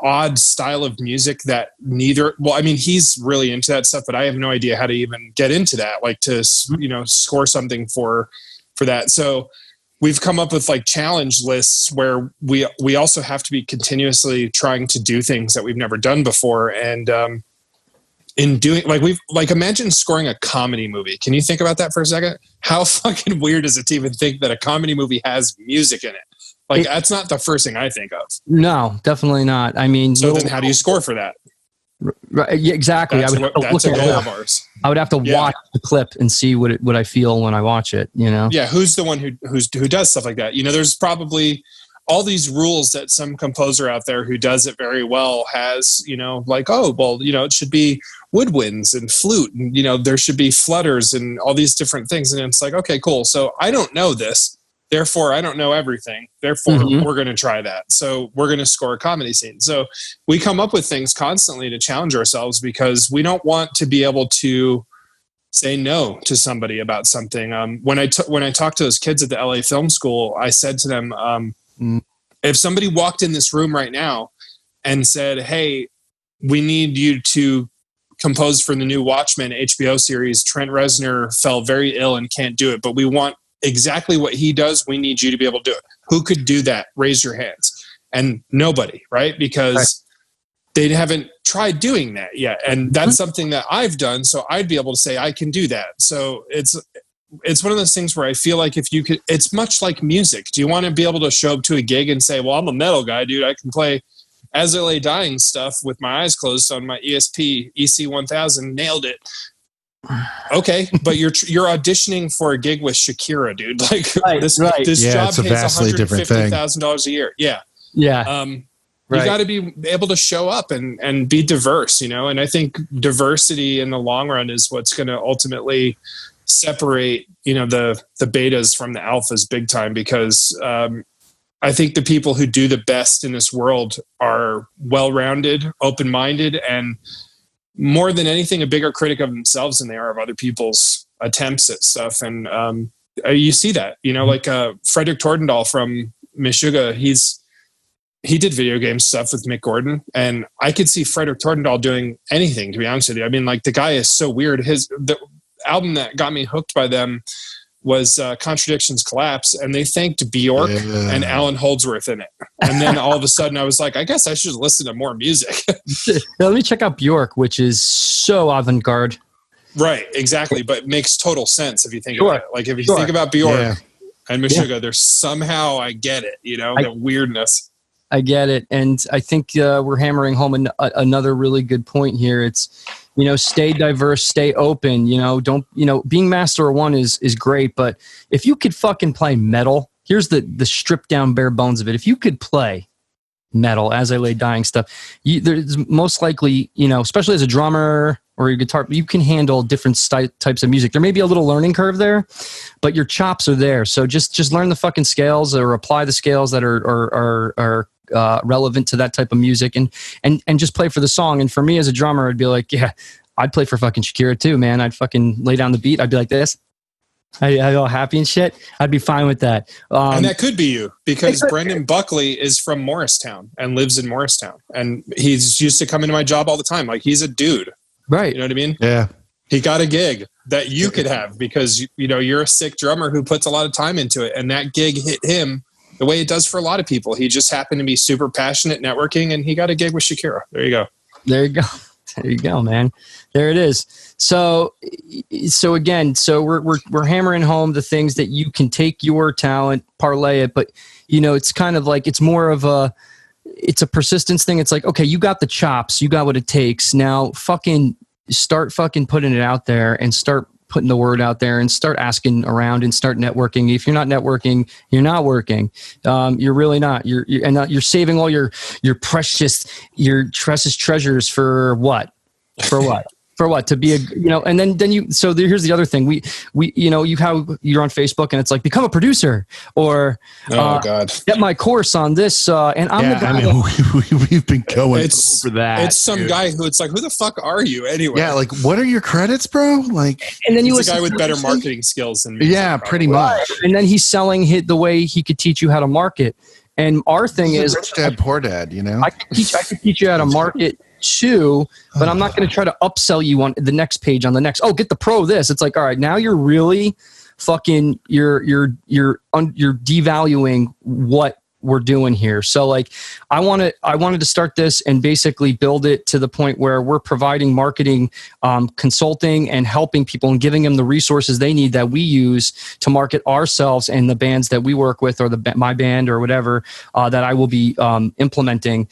odd style of music that he's really into that stuff, but I have no idea how to even get into that, like to, score something for that. So we've come up with like challenge lists where we also have to be continuously trying to do things that we've never done before. And, in doing, like imagine scoring a comedy movie. Can you think about that for a second? How fucking weird is it to even think that a comedy movie has music in it? Like, that's not the first thing I think of. No, definitely not. I mean, so then how do you score for that? Right, yeah, exactly. That's a goal of ours. I would have to watch the clip and see what I feel when I watch it. Yeah. Who's the one who does stuff like that? There's probably all these rules that some composer out there who does it very well has, like, oh, well, it should be woodwinds and flute, and, there should be flutters and all these different things. And it's like, okay, cool. So I don't know this. Therefore, I don't know everything. Therefore, we're going to try that. So we're going to score a comedy scene. So we come up with things constantly to challenge ourselves, because we don't want to be able to say no to somebody about something. When I talked to those kids at the LA Film School, I said to them, if somebody walked in this room right now and said, hey, we need you to compose for the new Watchmen HBO series, Trent Reznor fell very ill and can't do it, but we want exactly what he does. We need you to be able to do it. Who could do that? Raise your hands. And nobody, right? Because they haven't tried doing that yet. And that's something that I've done. So I'd be able to say, I can do that. So it's one of those things where I feel like if you could, it's much like music. Do you want to be able to show up to a gig and say, well, I'm a metal guy, dude. I can play As I Lay Dying stuff with my eyes closed on my ESP EC1000, nailed it. Okay, but you're auditioning for a gig with Shakira, dude. Like, this job pays $150,000 a year. Yeah. Yeah. You got to be able to show up and be diverse, and I think diversity in the long run is what's going to ultimately separate, the betas from the alphas big time, because I think the people who do the best in this world are well-rounded, open-minded, and more than anything, a bigger critic of themselves than they are of other people's attempts at stuff. And you see that, like Frederick Tordendahl from Meshuggah, he did video game stuff with Mick Gordon, and I could see Frederick Tordendahl doing anything, to be honest with you. I mean, like, the guy is so weird. The album that got me hooked by them was Contradictions Collapse, and they thanked Bjork and Alan Holdsworth in it. And then all of a sudden I was like, I guess I should listen to more music. Let me check out Bjork, which is so avant-garde. Right, exactly. But makes total sense if you think about it. Like, if you think about Bjork and Meshuggah, there's somehow, I get it, the weirdness. I get it. And I think we're hammering home another really good point here. It's, stay diverse, stay open, don't, being master of one is great. But if you could fucking play metal, here's the stripped down bare bones of it. If you could play metal, As I Lay Dying stuff, there's most likely, especially as a drummer or a guitar, you can handle different types of music. There may be a little learning curve there, but your chops are there. So just learn the fucking scales or apply the scales that are relevant to that type of music and just play for the song. And for me as a drummer, I'd be like, yeah, I'd play for fucking Shakira too, man. I'd fucking lay down the beat. I'd be like this. I go happy and shit. I'd be fine with that. And that could be you, because Brendan Buckley is from Morristown and lives in Morristown, and he's used to come into my job all the time. Like, he's a dude, right? You know what I mean? Yeah. He got a gig that you could have because you're a sick drummer who puts a lot of time into it, and that gig hit him the way it does for a lot of people. He just happened to be super passionate networking, and he got a gig with Shakira. There you go. There you go, man. There it is. So again, we're hammering home the things that you can take your talent, parlay it, but it's kind of like, it's more of it's a persistence thing. It's like, okay, you got the chops, you got what it takes. Now start putting it out there and start putting the word out there and start asking around and start networking. If you're not networking, you're not working. You're really not. You're saving all your precious treasures for what? For what? For what? To be and then you. So here's the other thing. We you're on Facebook and it's like, become a producer or God, get my course on this. And I'm the guy. We've been going over that. It's some guy who it's like, who the fuck are you anyway? Yeah, like, what are your credits, bro? Like, and then he's a guy with better marketing skills than me. Yeah, pretty much. And then he's selling the way he could teach you how to market. And our thing is, Rich Dad Poor Dad. I could teach you how to market too, but I'm not going to try to upsell you on the next page on the next. Oh, get the pro this. It's like, all right, now you're really fucking you're devaluing what we're doing here. So like, I wanted to start this and basically build it to the point where we're providing marketing, consulting, and helping people and giving them the resources they need that we use to market ourselves and the bands that we work with, or my band or whatever that I will be implementing.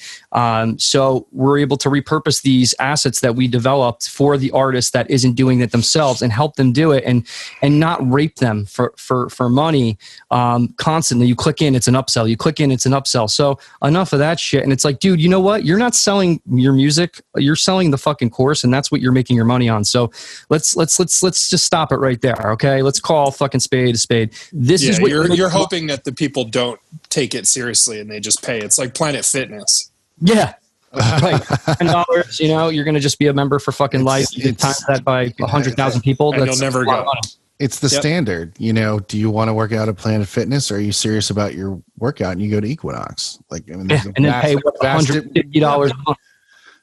So we're able to repurpose these assets that we developed for the artist that isn't doing it themselves and help them do it and not rape them for money constantly. You click in, it's an upsell. You click in, it's an upsell. So enough of that shit. And it's like, dude, you know what? You're not selling your music. You're selling the fucking course, and that's what you're making your money on. So let's just stop it right there. Okay. Let's call fucking spade a spade. This is what you're hoping that the people don't take it seriously and they just pay. It's like Planet Fitness. Yeah. Right. $10, you're going to just be a member for fucking life. You times that by 100,000 people. And you'll never go. It's the standard, do you want to work out at Planet Fitness, or are you serious about your workout and you go to Equinox? Like, I mean, and then pay $150 a month.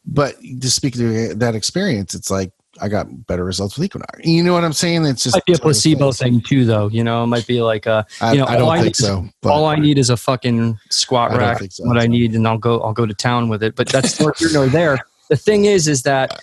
But to speak to that experience, it's like, I got better results with Equinox. You know what I'm saying? It's just might be a placebo thing too, though. It might be like I don't think so. All I need is a fucking squat rack. What I need, and I'll go to town with it. But that's neither here nor there. The thing is that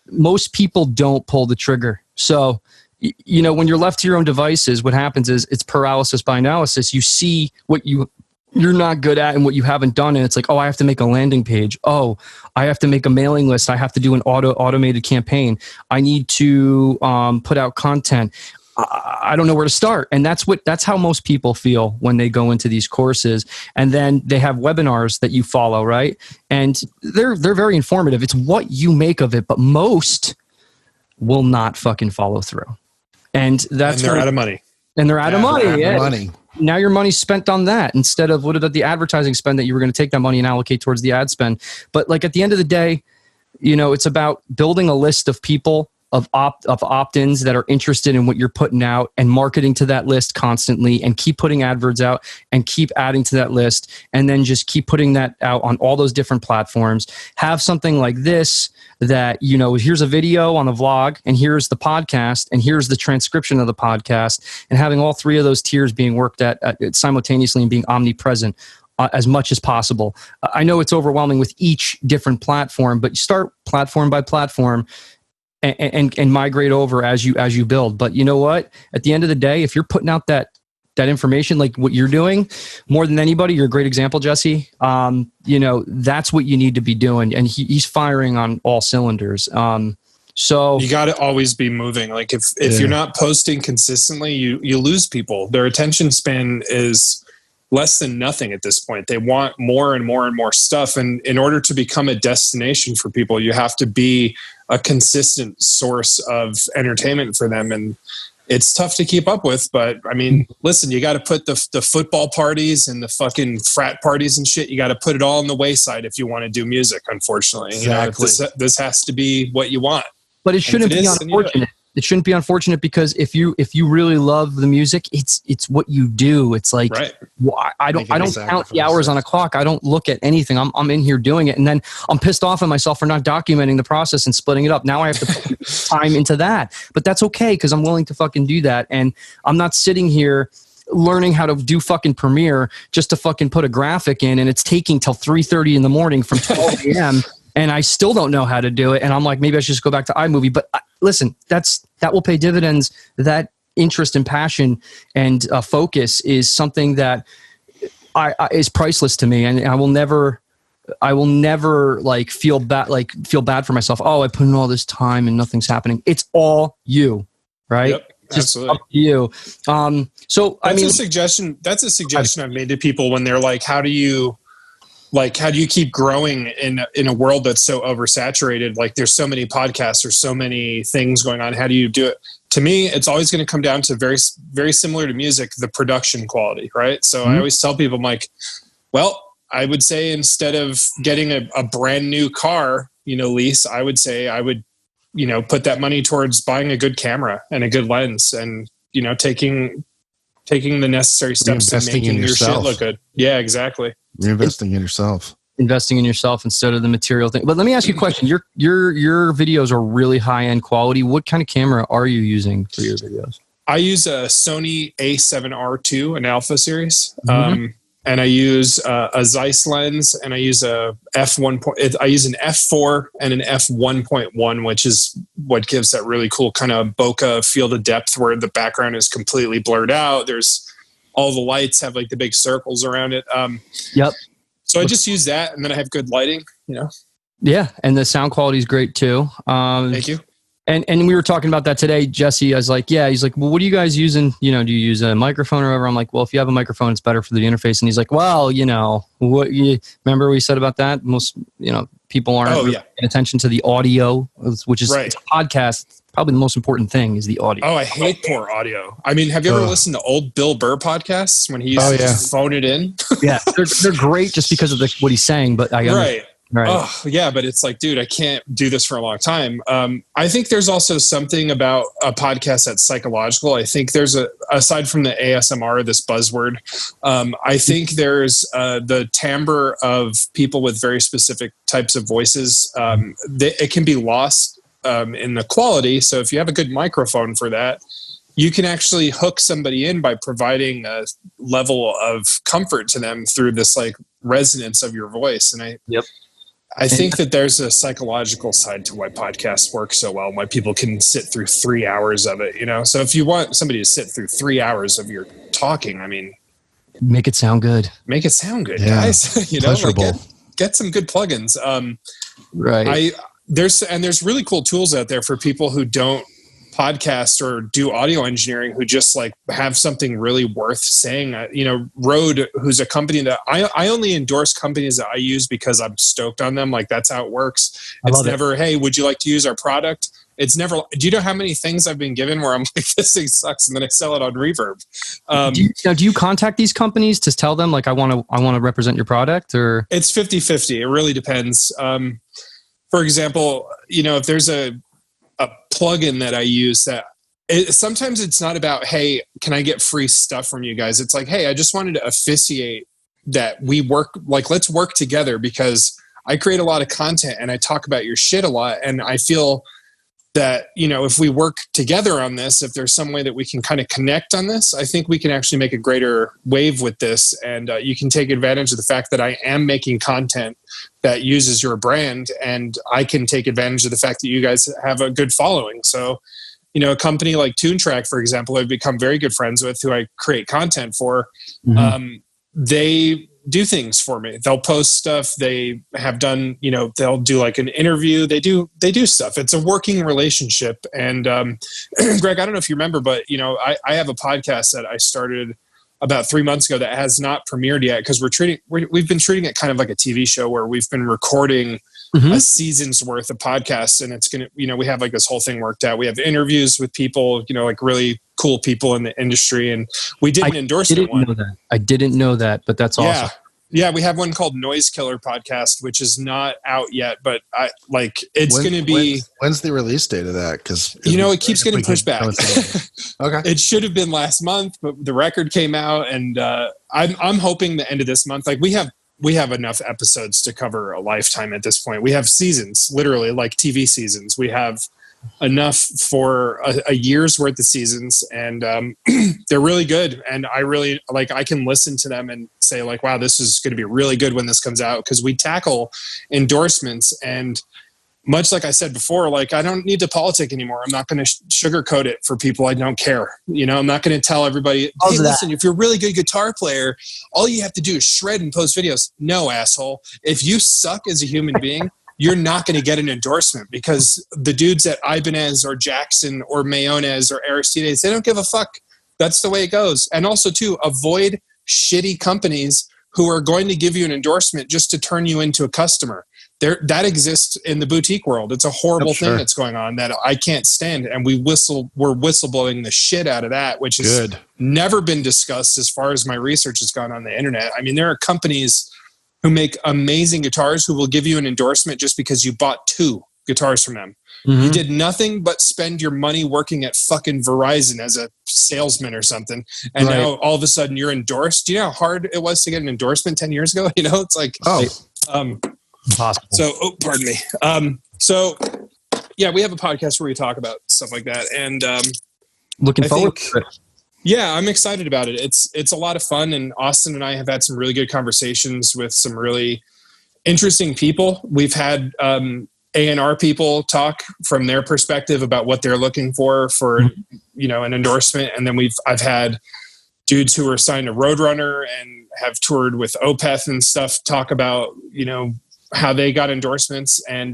most people don't pull the trigger. So, when you're left to your own devices, what happens is it's paralysis by analysis. You see what you're not good at and what you haven't done. And it's like, oh, I have to make a landing page. Oh, I have to make a mailing list. I have to do an automated campaign. I need to put out content. I don't know where to start. And that's how most people feel when they go into these courses. And then they have webinars that you follow, right? And they're very informative. It's what you make of it, but most will not fucking follow through. And they're out of money. And they're out of money. Yeah. Money. Now your money's spent on that instead of what about the advertising spend that you were going to take that money and allocate towards the ad spend. But like at the end of the day, it's about building a list of people of opt-ins that are interested in what you're putting out, and marketing to that list constantly, and keep putting adverts out and keep adding to that list, and then just keep putting that out on all those different platforms. Have something like this that, you know, here's a video on the vlog, and here's the podcast, and here's the transcription of the podcast, and having all three of those tiers being worked at simultaneously and being omnipresent as much as possible. I know it's overwhelming with each different platform, but you start platform by platform and migrate over as you build. But you know what? At the end of the day, if you're putting out that information, like what you're doing, more than anybody, you're a great example, Jesse. You know, that's what you need to be doing. And he's firing on all cylinders. So you got to always be moving. Like if you're not posting consistently, you lose people. Their attention span is less than nothing at this point. They want more and more and more stuff. And in order to become a destination for people, you have to be a consistent source of entertainment for them. And it's tough to keep up with, but I mean, listen, you got to put the football parties and the fucking frat parties and shit. You got to put it all on the wayside if you want to do music, unfortunately. Exactly. You know, this has to be what you want. But it shouldn't be unfortunate. It shouldn't be unfortunate, because if you really love the music, it's what you do. It's like, right. I don't count the hours on a clock. I don't look at anything. I'm in here doing it, and then I'm pissed off at myself for not documenting the process and splitting it up. Now I have to put time into that, but that's okay, because I'm willing to fucking do that, and I'm not sitting here learning how to do fucking Premiere just to fucking put a graphic in, and it's taking till 3:30 in the morning from 12 a.m. and I still don't know how to do it. And I'm like, maybe I should just go back to iMovie. But listen, that will pay dividends. That interest and passion and focus is something that is priceless to me. And I will never like feel bad for myself. Oh, I put in all this time and nothing's happening. It's all you, right? Yep, just absolutely. up to you. So that's a suggestion. That's a suggestion I've made to people when they're like, how do you keep growing in a world that's so oversaturated? Like, there's so many podcasts, there's so many things going on. How do you do it? To me, it's always going to come down to very, very similar to music, the production quality, right? So I always tell people, I'm like, well, I would say instead of getting a brand new car, lease, I would say I would, put that money towards buying a good camera and a good lens, and, taking the necessary steps to making your shit look good. Yeah, exactly. You're investing in yourself. Investing in yourself instead of the material thing. But let me ask you a question. Your videos are really high-end quality. What kind of camera are you using for your videos? I use a Sony A7R II, an Alpha series. And I use a Zeiss lens, and I use a I use an f4 and an f1.1, which is what gives that really cool kind of bokeh field of depth where the background is completely blurred out. There's all the lights have like the big circles around it. Yep. So I just use that, and then I have good lighting, Yeah, and the sound quality is great too. Thank you. And we were talking about that today, Jesse. I was like, yeah. He's like, well, what are you guys using? Do you use a microphone or whatever? I'm like, well, if you have a microphone, it's better for the interface. And he's like, well, what you remember we said about that? Most, people aren't really paying attention to the audio, which is right. It's a podcast. Probably the most important thing is the audio. Oh, I hate poor audio. I mean, have you ever listened to old Bill Burr podcasts when he used to just phone it in? Yeah, they're great just because of what he's saying. But right. Oh, yeah, but it's like, dude, I can't do this for a long time. I think there's also something about a podcast that's psychological. I think there's aside from the ASMR, this buzzword, I think there's the timbre of people with very specific types of voices. It can be lost in the quality. So if you have a good microphone for that, you can actually hook somebody in by providing a level of comfort to them through this like resonance of your voice. And I think that there's a psychological side to why podcasts work so well, why people can sit through 3 hours of it, So if you want somebody to sit through 3 hours of your talking, I mean, make it sound good. Make it sound good, guys. Get some good plugins. Right. There's really cool tools out there for people who don't podcast or do audio engineering, who just like have something really worth saying. Rode, who's a company that I only endorse companies that I use because I'm stoked on them. Like, that's how it works. It's never, hey, would you like to use our product? It's never, do you know how many things I've been given where I'm like, this thing sucks, and then I sell it on Reverb? Do you contact these companies to tell them like, I want to represent your product, or? It's 50-50. It really depends. For example, if there's a plugin that I use that sometimes it's not about, hey, can I get free stuff from you guys? It's like, hey, I just wanted to officiate that we work, like, let's work together, because I create a lot of content and I talk about your shit a lot. And I feel that, you know, if we work together on this, if there's some way that we can kind of connect on this, I think we can actually make a greater wave with this. And you can take advantage of the fact that I am making content that uses your brand, and I can take advantage of the fact that you guys have a good following. So, you know, a company like TuneTrack, for example, I've become very good friends with, who I create content for. They do things for me. They'll post stuff. They have done, you know, they'll do like an interview. They do stuff. It's a working relationship. And Greg, I don't know if you remember, but, you know, I have a podcast that I started about 3 months ago that has not premiered yet, because we've been treating it kind of like a TV show, where we've been recording a season's worth of podcasts, and it's gonna, you know, we have like this whole thing worked out. We have interviews with people, you know, like really cool people in the industry, and we did an endorsement one. I didn't know that, but that's awesome. Yeah, we have one called Noise Killer Podcast, which is not out yet, but it's going to be. When's the release date of that? Because, you know, it keeps getting pushed back. Okay. It should have been last month, but the record came out, and I'm hoping the end of this month. Like, we have enough episodes to cover a lifetime at this point. We have seasons, literally, like TV seasons. We have enough for a year's worth of seasons, and they're really good. And I really I can listen to them and say, like, wow, this is going to be really good when this comes out, because we tackle endorsements. And much like I said before, like, I don't need to politic anymore. I'm not going to sugarcoat it for people. I don't care. You know, I'm not going to tell everybody, hey, listen, if you're a really good guitar player, all you have to do is shred and post videos. No, asshole. If you suck as a human being, you're not going to get an endorsement, because the dudes at Ibanez or Jackson or Mayones or Aristides, they don't give a fuck. That's the way it goes. And also, too, avoid shitty companies who are going to give you an endorsement just to turn you into a customer. That exists in the boutique world. It's a horrible thing that's going on that I can't stand. And we're whistleblowing the shit out of that, which has never been discussed as far as my research has gone on the internet. I mean, there are companies who make amazing guitars who will give you an endorsement just because you bought 2 guitars from them. You did nothing but spend your money working at fucking Verizon as a salesman or something. And now all of a sudden you're endorsed. Do you know how hard it was to get an endorsement 10 years ago? You know, it's like, impossible. So, pardon me. So yeah, we have a podcast where we talk about stuff like that. And looking forward to it. Yeah, I'm excited about it. It's a lot of fun, and Austin and I have had some really good conversations with some really interesting people. We've had A&R people talk from their perspective about what they're looking for you know, an endorsement, and then I've had dudes who are signed to Roadrunner and have toured with Opeth and stuff talk about, you know, how they got endorsements. And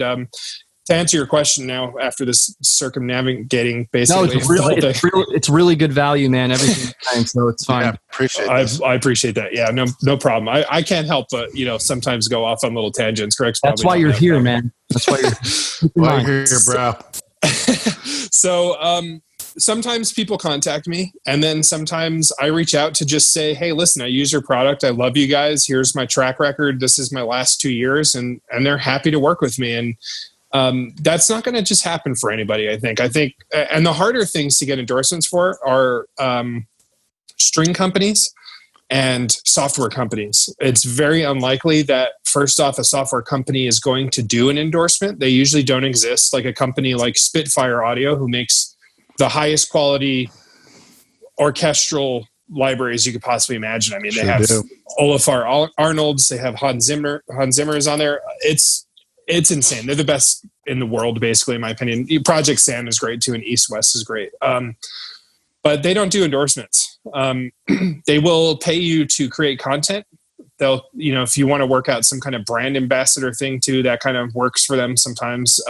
to answer your question now, after this circumnavigating, basically, it's really good value, man. Everything, so it's fine. Yeah, appreciate I appreciate that. Yeah, no problem. I can't help but, you know, sometimes go off on little tangents. Correct? That's why you're here, man. That's why you're here, bro. So sometimes people contact me, and then sometimes I reach out to just say, hey, listen, I use your product. I love you guys. Here's my track record. This is my last 2 years, and they're happy to work with me. And that's not going to just happen for anybody, I think. And the harder things to get endorsements for are string companies and software companies. It's very unlikely that, first off, a software company is going to do an endorsement. They usually don't exist. Like a company like Spitfire Audio, who makes the highest quality orchestral libraries you could possibly imagine. I mean, they have Olafur Arnolds, they have Hans Zimmer is on there. It's insane. They're the best in the world, basically, in my opinion. Project Sam is great too, and East West is great. But they don't do endorsements. They will pay you to create content. They'll, you know, if you want to work out some kind of brand ambassador thing too, that kind of works for them sometimes.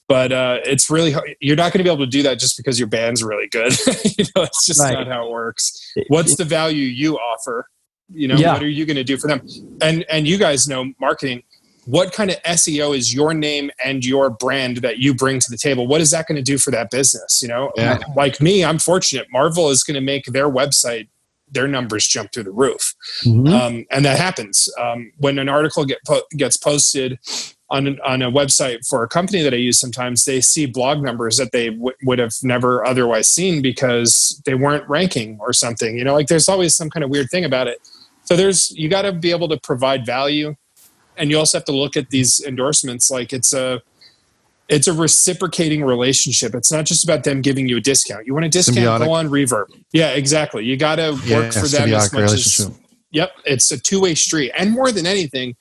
But it's really, you're not going to be able to do that just because your band's really good. You know, it's just not how it works. What's the value you offer? You know, what are you going to do for them? And you guys know marketing. What kind of SEO is your name and your brand that you bring to the table? What is that going to do for that business? You know, like me, I'm fortunate. Marvel is going to make their website, their numbers jump through the roof. And that happens. When an article gets posted on a website for a company that I use sometimes, they see blog numbers that they would have never otherwise seen because they weren't ranking or something. You know, like there's always some kind of weird thing about it. So you got to be able to provide value, and you also have to look at these endorsements like it's a reciprocating relationship. It's not just about them giving you a discount. You want a discount, Symbiotic. go on Reverb. Yeah, exactly. You got to work for them as much as. Yep, it's a two-way street, and more than anything,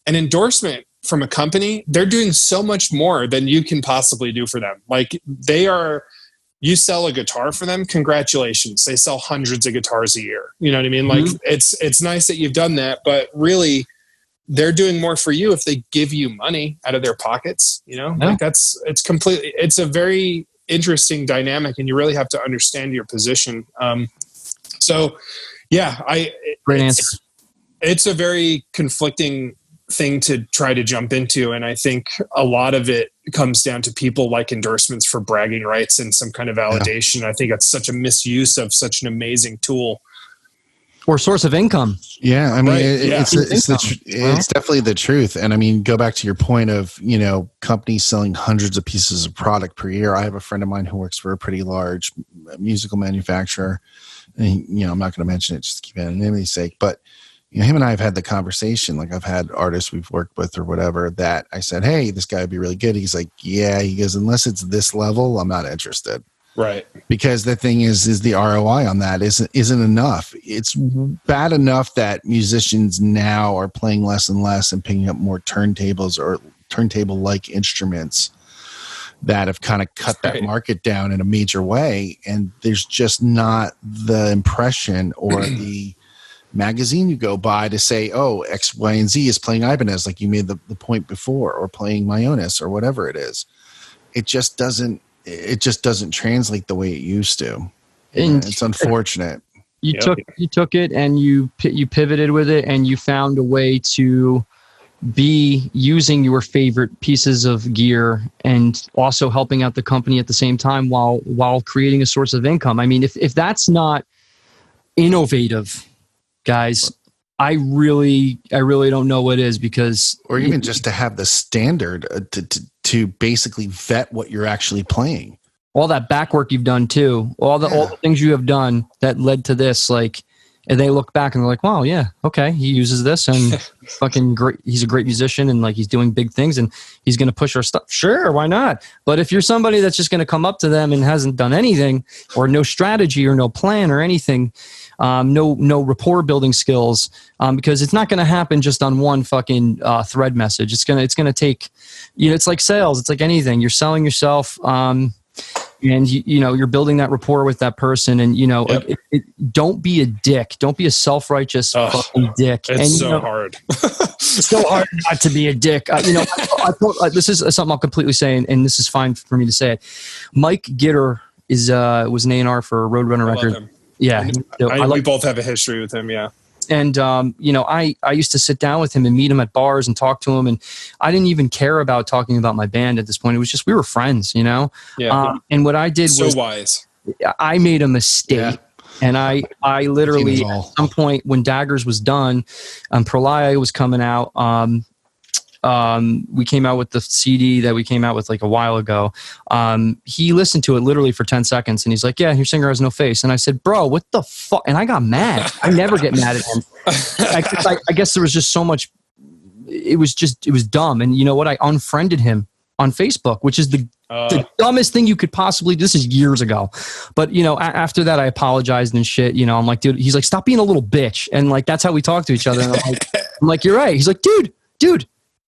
an endorsement from a company, they're doing so much more than you can possibly do for them. Like you sell a guitar for them, congratulations. They sell hundreds of guitars a year. You know what I mean? Like it's nice that you've done that, but really they're doing more for you if they give you money out of their pockets, you know? Like it's a very interesting dynamic, and you really have to understand your position. Great answer. It's a very conflicting thing to try to jump into, and I think a lot of it comes down to people like endorsements for bragging rights and some kind of validation. I think it's such a misuse of such an amazing tool or source of income. Yeah, I mean, it's definitely the truth. And I mean, go back to your point of, you know, companies selling hundreds of pieces of product per year. I have a friend of mine who works for a pretty large musical manufacturer, and you know, I'm not going to mention it just to keep anonymity's sake, but you know, him and I have had the conversation. Like, I've had artists we've worked with or whatever that I said, hey, this guy would be really good. He's like, yeah. He goes, unless it's this level, I'm not interested. Right. Because the thing is the ROI on that isn't enough. It's bad enough that musicians now are playing less and less and picking up more turntables or turntable-like instruments that have kind of cut that market down in a major way. And there's just not the impression or the magazine you go by to say, oh, X, Y, and Z is playing Ibanez, like you made the point before, or playing Myonis or whatever it is. It just doesn't translate the way it used to. And it's unfortunate. You took it and you pivoted with it, and you found a way to be using your favorite pieces of gear and also helping out the company at the same time while creating a source of income. I mean, if that's not innovative, guys, I really don't know what is, because or even just to have the standard to basically vet what you're actually playing. All that back work you've done too, all the things you have done that led to this, like, and they look back and they're like, wow, yeah, okay, he uses this and fucking great. He's a great musician and like he's doing big things and he's going to push our stuff. Sure, why not? But if you're somebody that's just going to come up to them and hasn't done anything, or no strategy or no plan or anything, no rapport building skills, because it's not going to happen just on one fucking thread message. It's gonna take, you know, it's like sales. It's like anything. You're selling yourself. And you're building that rapport with that person, and don't be a dick. Don't be a self-righteous fucking dick. It's so hard. So hard not to be a dick. I thought this is something I'll completely say, and this is fine for me to say it. Mike Gitter was an A&R for Roadrunner Records. Yeah, we both have a history with him. Yeah. And, I used to sit down with him and meet him at bars and talk to him. And I didn't even care about talking about my band at this point. It was just, we were friends, you know? Yeah. And what I did was wise. I made a mistake. Yeah. And I literally, at some point when Daggers was done, Prolia was coming out, we came out with the CD that we came out with like a while ago. He listened to it literally for 10 seconds and he's like, yeah, your singer has no face. And I said, bro, what the fuck? And I got mad. I never get mad at him. I guess there was just so much. It was dumb. And you know what? I unfriended him on Facebook, which is the dumbest thing you could possibly do. This is years ago. But, after that, I apologized and shit. I'm like, dude, he's like, stop being a little bitch. And like, that's how we talk to each other. And I'm like, you're right. He's like, dude,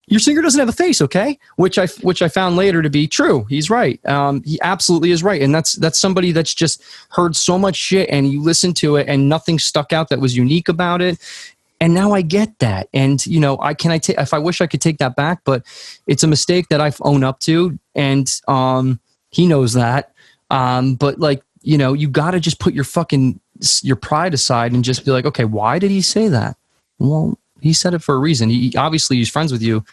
your singer doesn't have a face, okay? Which I found later to be true. He's right. He absolutely is right. And that's somebody that's just heard so much shit and you listen to it and nothing stuck out that was unique about it. And now I get that. And if I wish I could take that back, but it's a mistake that I've owned up to, and he knows that. But like, you got to just put your pride aside and just be like, okay, why did he say that? Well, he said it for a reason. He's friends with you.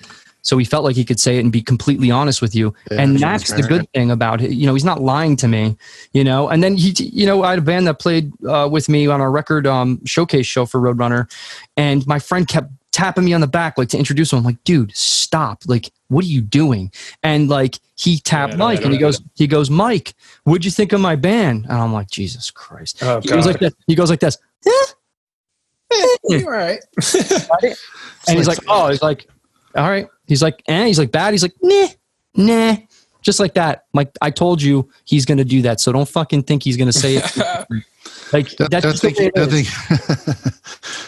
So he felt like he could say it and be completely honest with you. Yeah, and that's the good thing about it. He's not lying to me, and then I had a band that played with me on our record showcase show for Roadrunner. And my friend kept tapping me on the back, like to introduce him. I'm like, dude, stop. Like, what are you doing? And like, he tapped Mike and he goes, Mike, what'd you think of my band? And I'm like, Jesus Christ. Oh, he goes like this. He goes like this. You're right. And he's like, oh, he's like, all right. He's like, he's like, bad. He's like, nah. Just like that. Like, I told you he's going to do that. So don't fucking think he's going to say it. Like, that's think.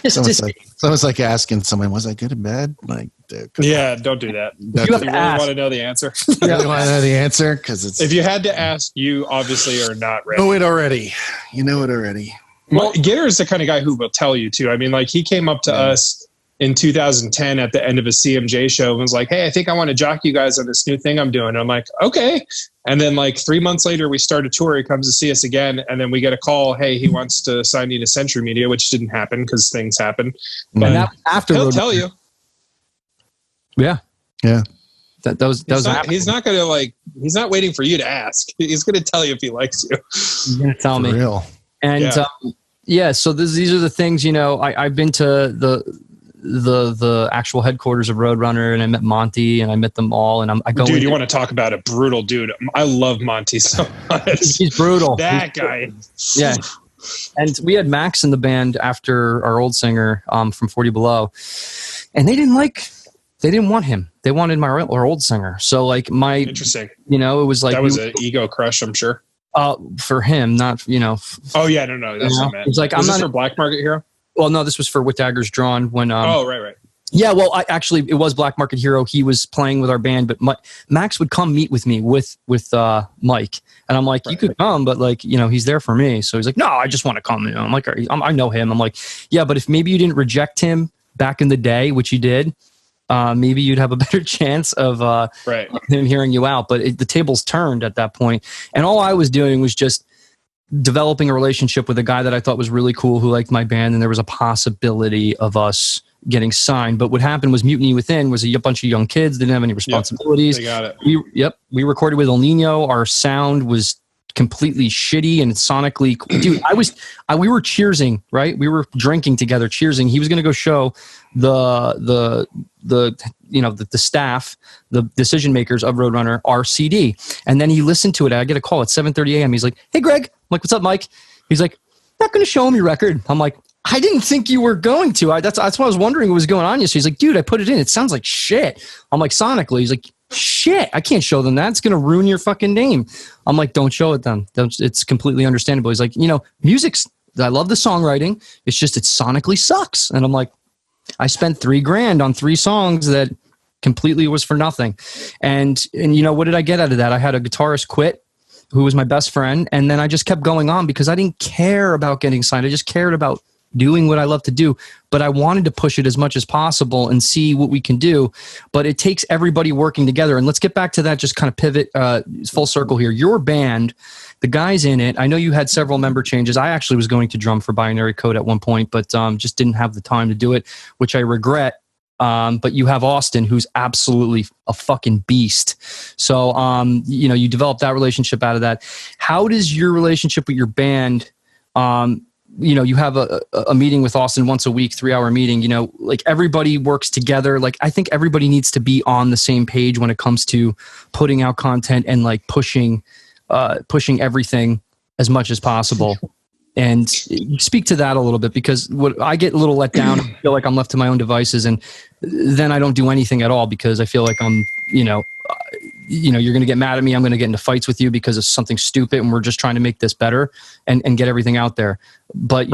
It's almost like asking someone, was I good or bad? Like, yeah, don't do that. You really want to know the answer. You really want to know the answer? Because if you had to ask, you obviously are not ready. Know it already. You know it already. Well, Gitter is the kind of guy who will tell you too. I mean, like, he came up to us in 2010 at the end of a CMJ show and was like, hey, I think I want to jock you guys on this new thing I'm doing. And I'm like, okay. And then like 3 months later, we start a tour. He comes to see us again. And then we get a call. Hey, he wants to sign you to Century Media, which didn't happen because things happen. But and that after he'll tell you. Yeah. Yeah. He's not going to like, he's not waiting for you to ask. He's going to tell you if he likes you. He's going to tell me. Real. And so these are the things, you know, I've been to the actual headquarters of Roadrunner, and I met Monty, and I met them all, and I go. Dude, you want to talk about a brutal dude? I love Monty so much. He's brutal. That guy. Yeah. And we had Max in the band after our old singer from 40 Below, and they didn't want him. They wanted our old singer. So like interesting. You know, it was like that was an ego crush, I'm sure. For him, not, you know. Oh yeah, no, that's what I meant. It's like, I'm not for Black Market Hero. Well, no, this was for With Daggers Drawn when. Right. Yeah, well, it was Black Market Hero. He was playing with our band, but Max would come meet with me with Mike, and I'm like, you could come, but like, you know, he's there for me. So he's like, no, I just want to come. You know, I'm like, I know him. I'm like, yeah, but if maybe you didn't reject him back in the day, which you did, maybe you'd have a better chance of him hearing you out. But the tables turned at that point, and all I was doing was just developing a relationship with a guy that I thought was really cool, who liked my band, and there was a possibility of us getting signed. But what happened was Mutiny Within was a bunch of young kids, didn't have any responsibilities. They got it. We recorded with El Nino. Our sound was completely shitty and sonically, dude, we were cheersing, right? We were drinking together, cheersing. He was going to go show the staff, the decision makers of Roadrunner, our CD. And then he listened to it. I get a call at 7:30 a.m. He's like, hey, Greg. I'm like, what's up, Mike? He's like, not going to show him your record. I'm like, I didn't think you were going to. That's why I was wondering what was going on yesterday. He's like, dude, I put it in. It sounds like shit. I'm like, sonically. He's like, shit, I can't show them that. It's going to ruin your fucking name. I'm like, don't show it then. It's completely understandable. He's like, you know, I love the songwriting. It's just, it sonically sucks. And I'm like, I spent $3,000 on 3 songs that completely was for nothing. And you know, what did I get out of that? I had a guitarist quit who was my best friend. And then I just kept going on because I didn't care about getting signed. I just cared about doing what I love to do, but I wanted to push it as much as possible and see what we can do. But it takes everybody working together. And let's get back to that, just kind of pivot full circle here. Your band, the guys in it, I know you had several member changes. I actually was going to drum for Binary Code at one point, but just didn't have the time to do it, which I regret. But you have Austin, who's absolutely a fucking beast. So, you know, you developed that relationship out of that. How does your relationship with your band, you know, you have a meeting with Austin once a week, 3-hour meeting, you know, like everybody works together. Like, I think everybody needs to be on the same page when it comes to putting out content and like pushing everything as much as possible. And speak to that a little bit, because I get a little let down. I feel like I'm left to my own devices, and then I don't do anything at all because I feel like I'm, you know, you're going to get mad at me. I'm going to get into fights with you because of something stupid, and we're just trying to make this better and get everything out there. But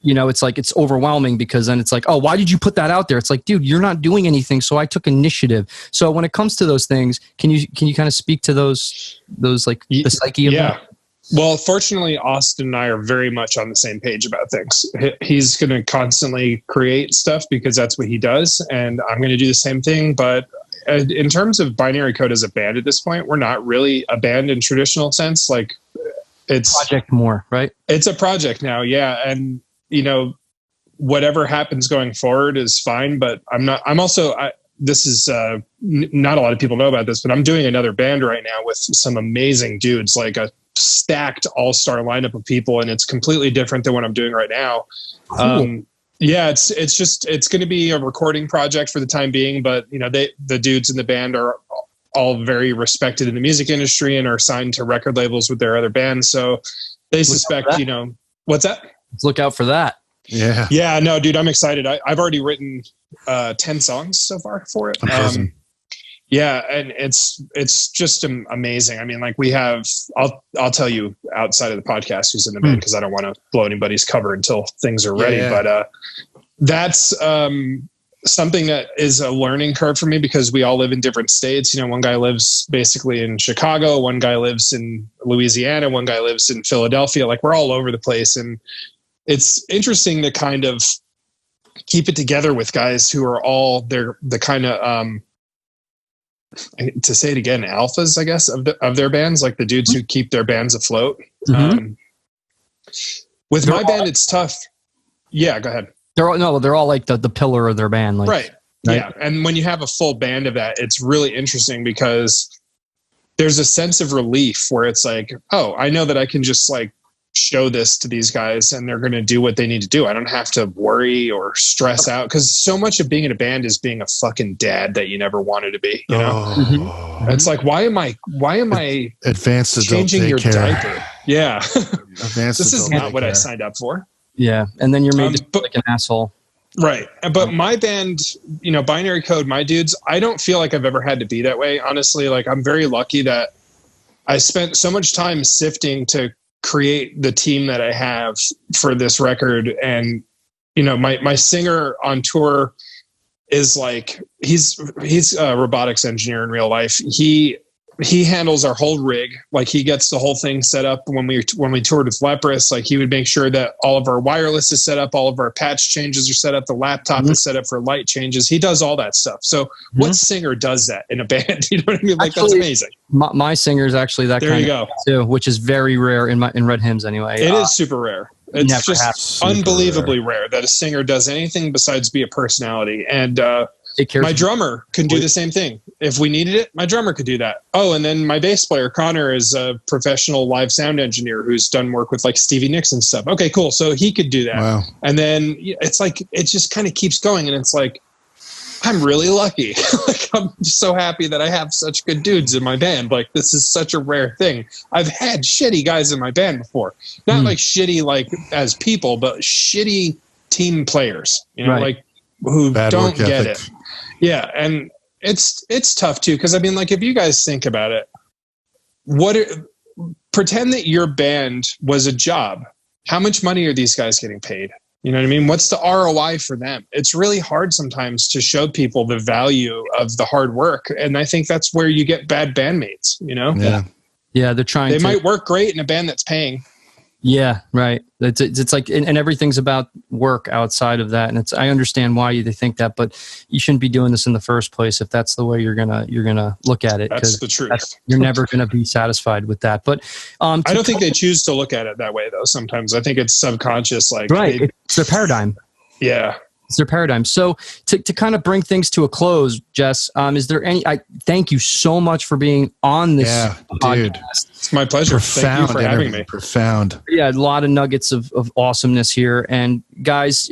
you know, it's like, it's overwhelming because then it's like, oh, why did you put that out there? It's like, dude, you're not doing anything. So I took initiative. So when it comes to those things, can you kind of speak to those like the psyche of that? Well, fortunately, Austin and I are very much on the same page about things. He's going to constantly create stuff because that's what he does. And I'm going to do the same thing. But in terms of Binary Code as a band at this point, we're not really a band in traditional sense. Like, it's project more, right? It's a project now. Yeah. And, you know, whatever happens going forward is fine. But this is not a lot of people know about this, but I'm doing another band right now with some amazing dudes, like a stacked all-star lineup of people, and it's completely different than what I'm doing right now. Cool. It's going to be a recording project for the time being, but you know, the dudes in the band are all very respected in the music industry and are signed to record labels with their other bands. So they suspect, what's that? Let's look out for that. Yeah. Yeah, no, dude, I'm excited. I've already written 10 songs so far for it. Yeah, and it's just amazing. I mean, like we have, I'll tell you outside of the podcast who's in the band because I don't want to blow anybody's cover until things are ready. Yeah. But that's something that is a learning curve for me because we all live in different states. You know, one guy lives basically in Chicago, one guy lives in Louisiana, one guy lives in Philadelphia. Like we're all over the place, and it's interesting to kind of keep it together with guys who are all the kind of to say it again, alphas, I guess, of their bands, like the dudes who keep their bands afloat. With my band, it's tough. Yeah, go ahead. They're all like the pillar of their band. Like, right. Yeah. And when you have a full band of that, it's really interesting because there's a sense of relief where it's like, oh, I know that I can just like show this to these guys and they're going to do what they need to do. I don't have to worry or stress out because so much of being in a band is being a fucking dad that you never wanted to be, you know? It's like, why am I advanced changing your diaper? Yeah. This is not what I signed up for. Yeah. And then you're made to feel like an asshole. Right. But my band, Binary Code, my dudes, I don't feel like I've ever had to be that way. Honestly, like I'm very lucky that I spent so much time sifting to create the team that I have for this record. And, my singer on tour is like, he's a robotics engineer in real life. He handles our whole rig. Like he gets the whole thing set up when we toured with Leprous. Like he would make sure that all of our wireless is set up, all of our patch changes are set up, the laptop is set up for light changes. He does all that stuff. So what singer does that in a band? You know what I mean? Like actually, that's amazing. My singer is actually that kind of too, which is very rare in Red Hymns anyway. It is super rare. It's just unbelievably rare that a singer does anything besides be a personality. And my drummer can do the same thing. If we needed it, my drummer could do that. Oh, and then my bass player, Connor, is a professional live sound engineer who's done work with like Stevie Nicks and stuff. Okay, cool. So he could do that. Wow. And then it's like, it just kind of keeps going. And it's like, I'm really lucky. Like, I'm just so happy that I have such good dudes in my band. Like, this is such a rare thing. I've had shitty guys in my band before. Not like shitty, like as people, but shitty team players, like who don't get it. Yeah, and it's tough too because I mean, like if you guys think about it, pretend that your band was a job. How much money are these guys getting paid? You know what I mean? What's the ROI for them? It's really hard sometimes to show people the value of the hard work, and I think that's where you get bad bandmates. Yeah, they're trying. They might work great in a band that's paying. Yeah, right. It's like, and everything's about work outside of that. And I understand why they think that, but you shouldn't be doing this in the first place if that's the way you're gonna look at it. That's the truth. You're never gonna be satisfied with that. But I don't think they choose to look at it that way though. Sometimes I think it's subconscious. Like it's their paradigm. Yeah. It's their paradigm. So to kind of bring things to a close, Jess, is there I thank you so much for being on this podcast. Dude. It's my pleasure. Profound. Thank you for having me. Profound. Yeah, a lot of nuggets of awesomeness here. And guys,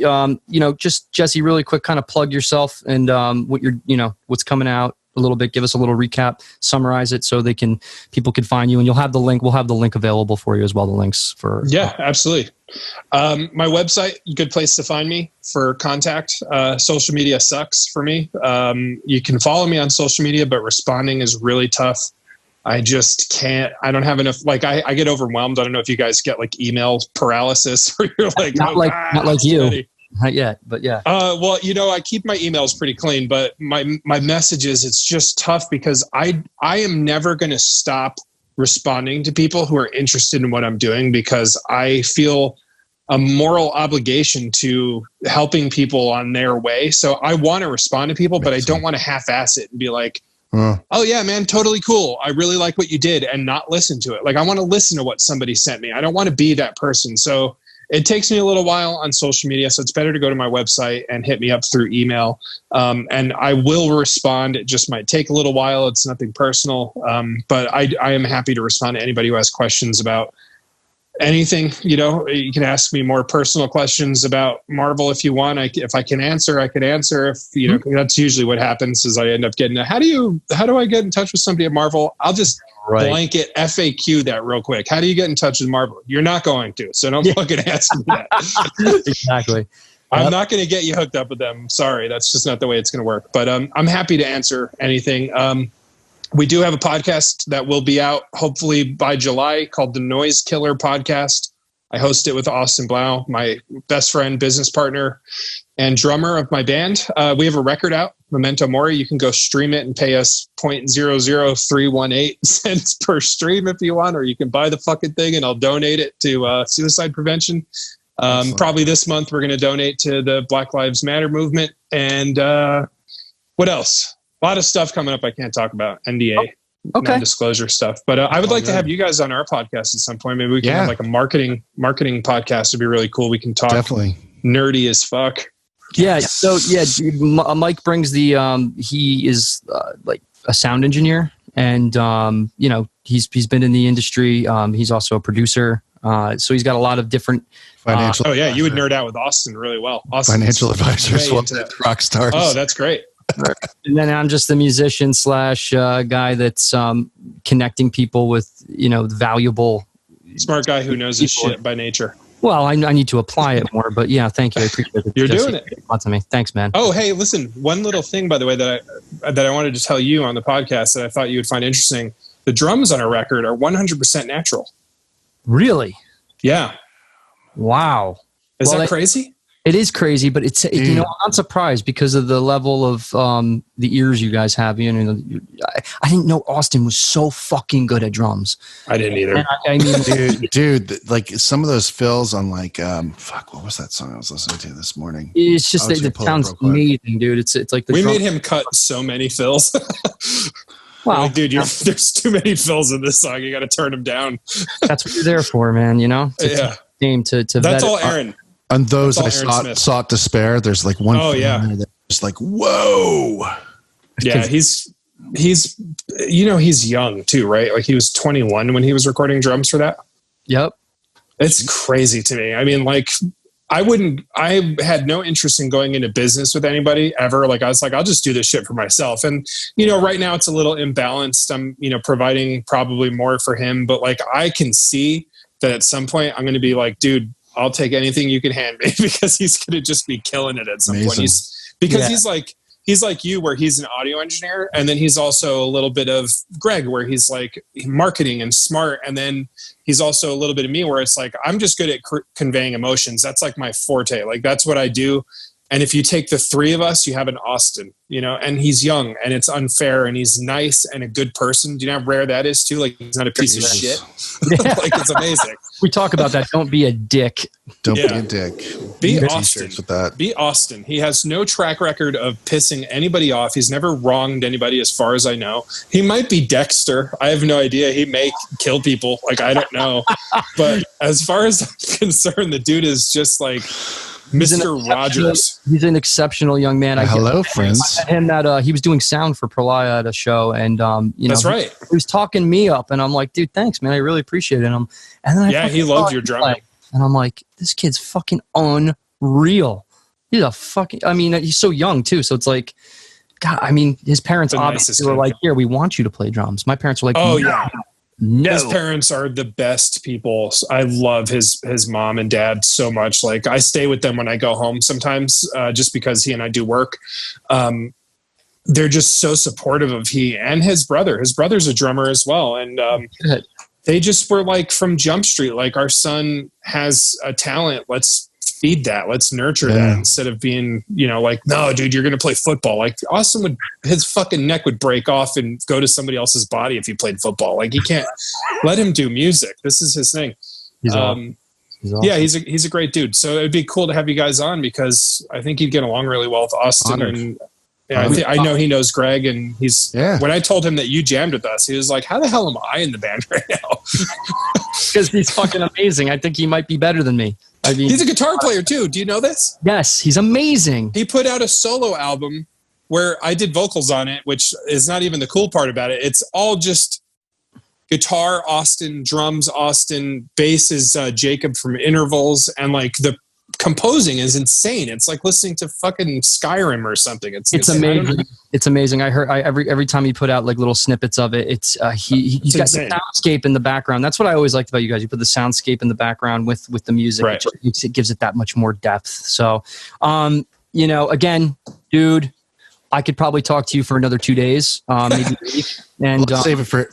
just Jesse, really quick, kind of plug yourself and what you're, what's coming out a little bit. Give us a little recap, summarize it so people can find you, and you'll have the link. We'll have the link available for you as well. The links for absolutely. My website, good place to find me for contact. Social media sucks for me. You can follow me on social media, but responding is really tough. I just can't. I don't have enough. Like I get overwhelmed. I don't know if you guys get like email paralysis, where you're like, not like you. Not yet, but yeah. Well, I keep my emails pretty clean, but my messages, it's just tough because I am never going to stop responding to people who are interested in what I'm doing because I feel a moral obligation to helping people on their way. So I want to respond to people, but I don't want to half-ass it and be like, oh yeah, man, totally cool. I really like what you did and not listen to it. Like I want to listen to what somebody sent me. I don't want to be that person. So it takes me a little while on social media, so it's better to go to my website and hit me up through email. And I will respond. It just might take a little while. It's nothing personal. But I am happy to respond to anybody who has questions about anything, you can ask me more personal questions about Marvel if you want. If I can answer, I can answer. If that's usually what happens is I end up getting how do I get in touch with somebody at Marvel? I'll just blanket FAQ that real quick. How do you get in touch with Marvel? You're not going to, so don't fucking ask me that. Exactly. I'm not going to get you hooked up with them. Sorry, that's just not the way it's going to work. But I'm happy to answer anything. We do have a podcast that will be out hopefully by July called the Noise Killer Podcast. I host it with Austin Blau, my best friend, business partner, and drummer of my band. We have a record out, Memento Mori. You can go stream it and pay us 0.00318 cents per stream if you want, or you can buy the fucking thing and I'll donate it to suicide prevention. Probably this month we're going to donate to the Black Lives Matter movement. And what else? A lot of stuff coming up I can't talk about. NDA, non-disclosure stuff. But I would like to have you guys on our podcast at some point. Maybe we can have like a marketing podcast. It'd be really cool. We can talk nerdy as fuck. Yeah. So Mike brings he is like a sound engineer, and he's been in the industry. He's also a producer. So he's got a lot of different financial. You would nerd out with Austin really well. Austin's financial advisors, rock stars. Oh, that's great. And then I'm just the musician / guy that's connecting people with valuable, smart guy who knows his shit by nature. Well, I need to apply it more, but yeah, thank you. I appreciate it. You're doing it. Lots of me. Thanks, man. Oh, hey, listen. One little thing, by the way, that I wanted to tell you on the podcast that I thought you would find interesting. The drums on our record are 100% natural. Really? Yeah. Wow. Is that crazy? It is crazy, but I'm not surprised because of the level of the ears you guys have. I didn't know Austin was so fucking good at drums. I didn't either. I mean, dude, like some of those fills on like what was that song I was listening to this morning? It's just it sounds amazing, dude. It's like we made him cut so many fills. Wow, like, dude, there's too many fills in this song. You got to turn them down. That's what you're there for, man. To that's all Aaron. On those I sought to spare. There's like one. Oh yeah, just like whoa. Yeah, he's young too, right? Like he was 21 when he was recording drums for that. Yep, it's crazy to me. I mean, like I had no interest in going into business with anybody ever. Like I was like, I'll just do this shit for myself. And right now it's a little imbalanced. I'm providing probably more for him, but like I can see that at some point I'm going to be like, dude, I'll take anything you can hand me because he's going to just be killing it at some point. He's like you, where he's an audio engineer. And then he's also a little bit of Greg, where he's like marketing and smart. And then he's also a little bit of me, where it's like, I'm just good at conveying emotions. That's like my forte. Like that's what I do. And if you take the three of us, you have an Austin, and he's young and it's unfair and he's nice and a good person. Do you know how rare that is too? Like he's not a piece of shit. Like it's amazing. We talk about that. Don't be a dick. Don't be a dick. Be Austin. With that. Be Austin. He has no track record of pissing anybody off. He's never wronged anybody as far as I know. He might be Dexter. I have no idea. He may kill people. Like, I don't know. But as far as I'm concerned, the dude is just like Mr. Rogers. He's an exceptional young man. Hello, friends. I met him he was doing sound for Pralaya at a show, and that's right. He was talking me up, and I'm like, dude, thanks, man. I really appreciate it. And then he loved your drumming, and I'm like, this kid's fucking unreal. He's he's so young too. So it's like, God, I mean, his parents obviously were like, here, we want you to play drums. My parents were like, oh yeah. No. His parents are the best people. I love his mom and dad so much. Like I stay with them when I go home sometimes, just because he and I do work. They're just so supportive of he and his brother. His brother's a drummer as well. And they just were like from Jump Street, like our son has a talent. Let's feed that. Let's nurture that instead of being, like, no, dude, you're going to play football. Like Austin his fucking neck would break off and go to somebody else's body if he played football. Like he can't let him do music. This is his thing. He's awesome. Yeah, he's a great dude. So it'd be cool to have you guys on because I think he'd get along really well with Austin. Honored. And I know he knows Greg, and when I told him that you jammed with us, he was like, how the hell am I in the band right now? Because he's fucking amazing. I think he might be better than me. I mean, he's a guitar player too. Do you know this? Yes, he's amazing. He put out a solo album where I did vocals on it, which is not even the cool part about it. It's all just guitar, Austin, drums, Austin, bass is Jacob from Intervals, and like the composing is insane. It's like listening to fucking Skyrim or something. It's amazing. It's amazing. I heard every time he put out like little snippets of it. It's he's got the soundscape in the background. That's what I always liked about you guys. You put the soundscape in the background with the music. Right. It gives it that much more depth. So, again, dude, I could probably talk to you for another 2 days, maybe a week. And let's save it for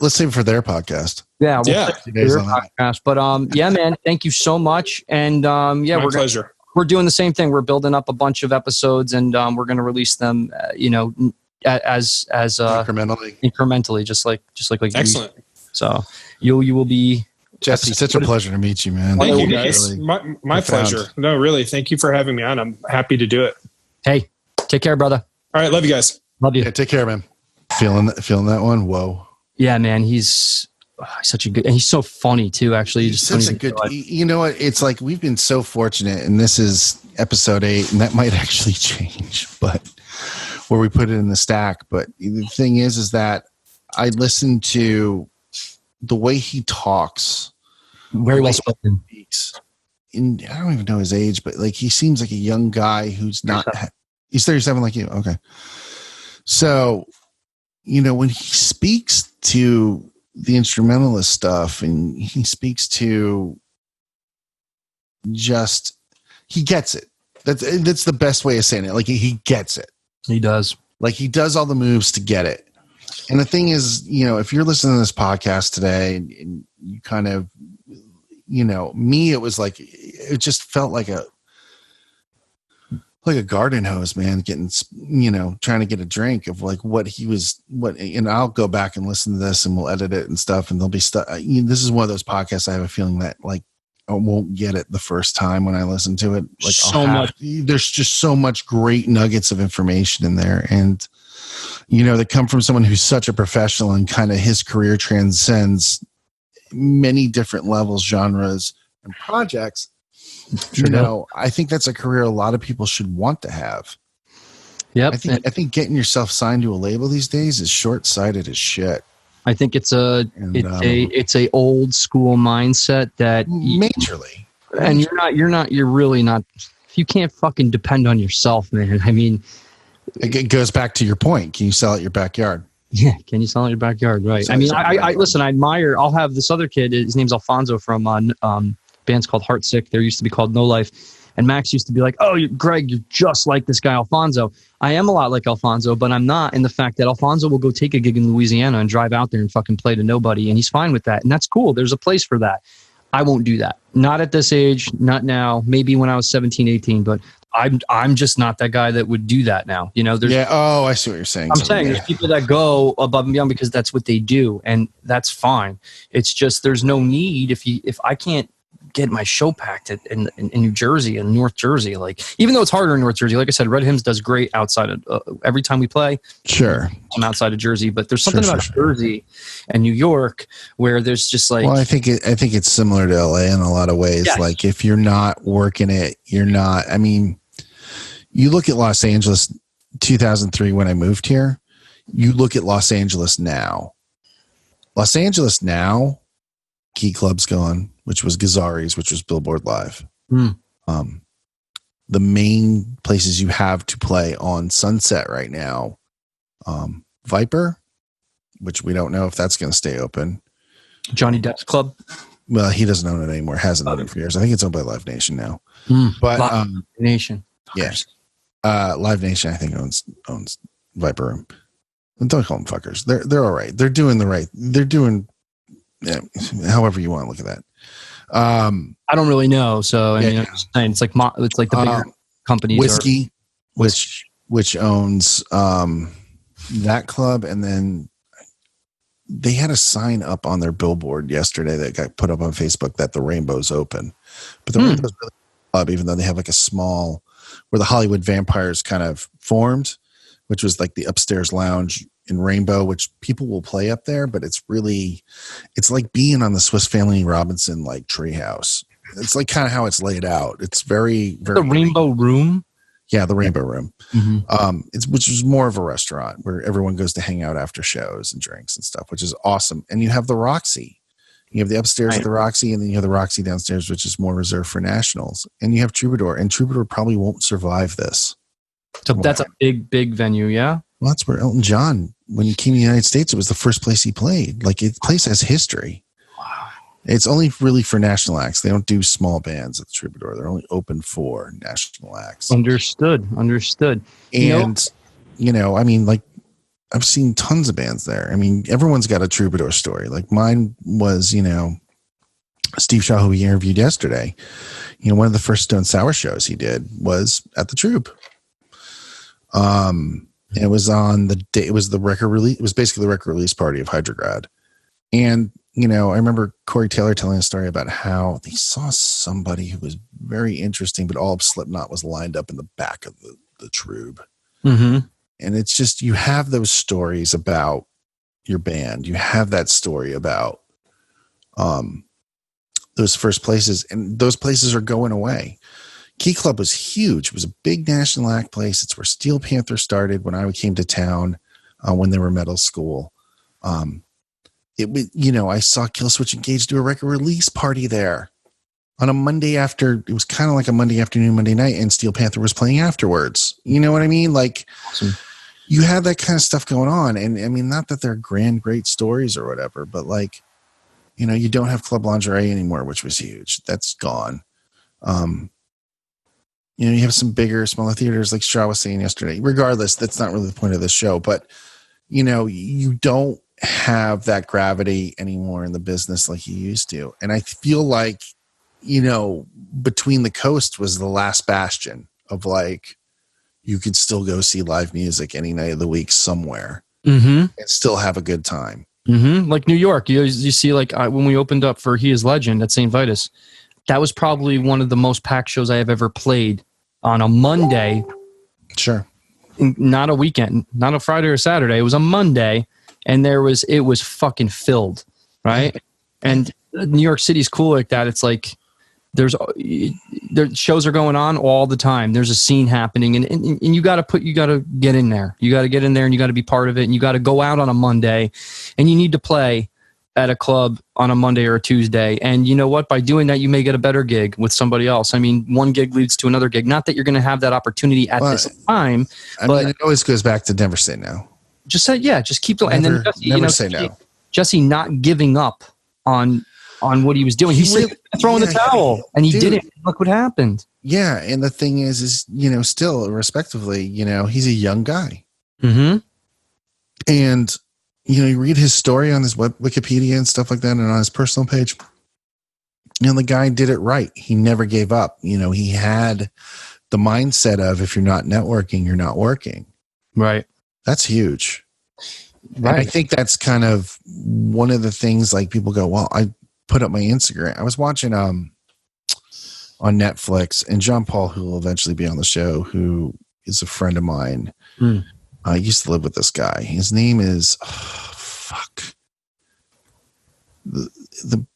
their podcast. Yeah, their podcast. But yeah, man, thank you so much. And my pleasure. We're doing the same thing. We're building up a bunch of episodes, and we're going to release them, as incrementally, just like excellent. So you will be. Jesse, such a pleasure to meet you, man. Thank you, guys. Really my pleasure. No, really, thank you for having me on. I'm happy to do it. Hey, take care, brother. All right, love you guys. Love you. Yeah, take care, man. Feeling that one. Whoa. Yeah, man. He's such a good, and he's so funny too. Actually, he's such a good. You know what? It's like we've been so fortunate, and this is episode 8, and that might actually change, but where we put it in the stack. But the thing is that I listen to the way he talks, very well spoken. And I don't even know his age, but like he seems like a young guy who's not. He's 37, like you. Okay, so when he speaks to the instrumentalist stuff, and he speaks to he gets it. That's the best way of saying it. Like he gets it. He does. Like he does all the moves to get it. And the thing is, if you're listening to this podcast today and you kind of, me, it was like, it just felt like a garden hose, man, getting, trying to get a drink of like and I'll go back and listen to this and we'll edit it and stuff. And there'll be stuff. This is one of those podcasts I have a feeling that like I won't get it the first time when I listen to it. Like there's just so much great nuggets of information in there. And, they come from someone who's such a professional, and kind of his career transcends many different levels, genres, and projects. I think that's a career a lot of people should want to have. Yep. I think getting yourself signed to a label these days is short-sighted as shit. I think it's a old school mindset that majorly. And you're really not. If you can't fucking depend on yourself, man. I mean, it goes back to your point. Can you sell at your backyard? Yeah, can you sell at your backyard? Right. I mean, I listen. I admire. I'll have this other kid. His name's Alfonso from bands called Heartsick. There used to be called No Life, and Max used to be like, "Oh, Greg, you're just like this guy Alfonso." I am a lot like Alfonso, but I'm not in the fact that Alfonso will go take a gig in Louisiana and drive out there and fucking play to nobody, and he's fine with that, and that's cool. There's a place for that. I won't do that. Not at this age. Not now. Maybe when I was 17, 18, but I'm just not that guy that would do that now. I see what you're saying. I'm saying there's people that go above and beyond because that's what they do, and that's fine. It's just there's no need if I can't get my show packed in New Jersey and North Jersey. Like, even though it's harder in North Jersey, like I said, Red Hymns does great outside of every time we play. Sure. I'm outside of Jersey, but there's something about Jersey and New York where there's just like, well, I think it's similar to LA in a lot of ways. Yes. Like if you're not working it, you're not, I mean, you look at Los Angeles 2003 when I moved here, you look at Los Angeles now, Key Club's gone, which was Gazzari's, which was Billboard Live. The main places you have to play on Sunset right now, Viper, which we don't know if that's going to stay open. Johnny Depp's club. Well, he doesn't own it anymore. Hasn't owned it for years. I think it's owned by Live Nation now. But Live Nation. Yes. Live Nation, I think, owns Viper Room. And don't call them fuckers. They're all right. They're doing however you want to look at that. I don't really know. So I mean, I'm just saying, it's like the bigger companies. Whiskey, which owns that club, and then they had a sign up on their billboard yesterday that got put up on Facebook that the Rainbow's open, but the Rainbow's really club, even though they have like a small where the Hollywood Vampires kind of formed, which was like the upstairs lounge in Rainbow, which people will play up there, but it's like being on the Swiss Family Robinson like treehouse. It's like kind of how it's laid out. It's very, very the Rainbow Room. Yeah, the Rainbow Room. Mm-hmm. Which is more of a restaurant where everyone goes to hang out after shows and drinks and stuff, which is awesome. And you have the Roxy. You have the upstairs of the Roxy, and then you have the Roxy downstairs, which is more reserved for nationals. And you have Troubadour, and Troubadour probably won't survive this. So that's a big venue, yeah? Well, that's where Elton John, when he came to the United States, it was the first place he played. Like, the place has history. Wow. It's only really for national acts. They don't do small bands at the Troubadour. They're only open for national acts. Understood. And, I mean, like, I've seen tons of bands there. I mean, everyone's got a Troubadour story. Like, mine was, Steve Shaw, who we interviewed yesterday. One of the first Stone Sour shows he did was at the Troupe. It was on the day, it was the record release. It was basically the record release party of Hydrograd. And, I remember Corey Taylor telling a story about how they saw somebody who was very interesting, but all of Slipknot was lined up in the back of the Troupe. Mm-hmm. And it's just, you have those stories about your band. You have that story about those first places, and those places are going away. Key Club was huge. It was a big national act place. It's where Steel Panther started when I came to town when they were metal school. I saw Killswitch Engage do a record release party there on a Monday after. It was kind of like a Monday afternoon, Monday night, and Steel Panther was playing afterwards. You know what I mean? Like, awesome. You have that kind of stuff going on. And I mean, not that they're great stories or whatever, but like, you don't have Club Lingerie anymore, which was huge. That's gone. You have some bigger, smaller theaters, like Shaw was saying yesterday. Regardless, that's not really the point of this show. But, you don't have that gravity anymore in the business like you used to. And I feel like, Between the Coast was the last bastion of like, you could still go see live music any night of the week somewhere and still have a good time. Mm-hmm. Like New York, you see, like when we opened up for He Is Legend at St. Vitus, that was probably one of the most packed shows I have ever played on a Monday. Sure. Not a weekend, not a Friday or Saturday. It was a Monday, and it was fucking filled, right? And New York City's cool like that. It's like there shows are going on all the time. There's a scene happening, and you got to get in there. You got to get in there, and you got to be part of it, and you got to go out on a Monday, and you need to play at a club on a Monday or a Tuesday. And you know what? By doing that, you may get a better gig with somebody else. I mean, one gig leads to another gig. Not that you're going to have that opportunity at this time. I mean, it always goes back to never say no. Just keep doing. And then never say no. Jesse not giving up on what he was doing. He said throwing the towel, and he did it. Look what happened. Yeah, and the thing is still respectively, he's a young guy. Mm-hmm. And you read his story on his Wikipedia and stuff like that, and on his personal page. The guy did it right. He never gave up. He had the mindset of, if you're not networking, you're not working. Right. That's huge. Right. And I think that's kind of one of the things, like, people go, well, I put up my Instagram. I was watching on Netflix, and John Paul, who will eventually be on the show, who is a friend of mine. I used to live with this guy. His name is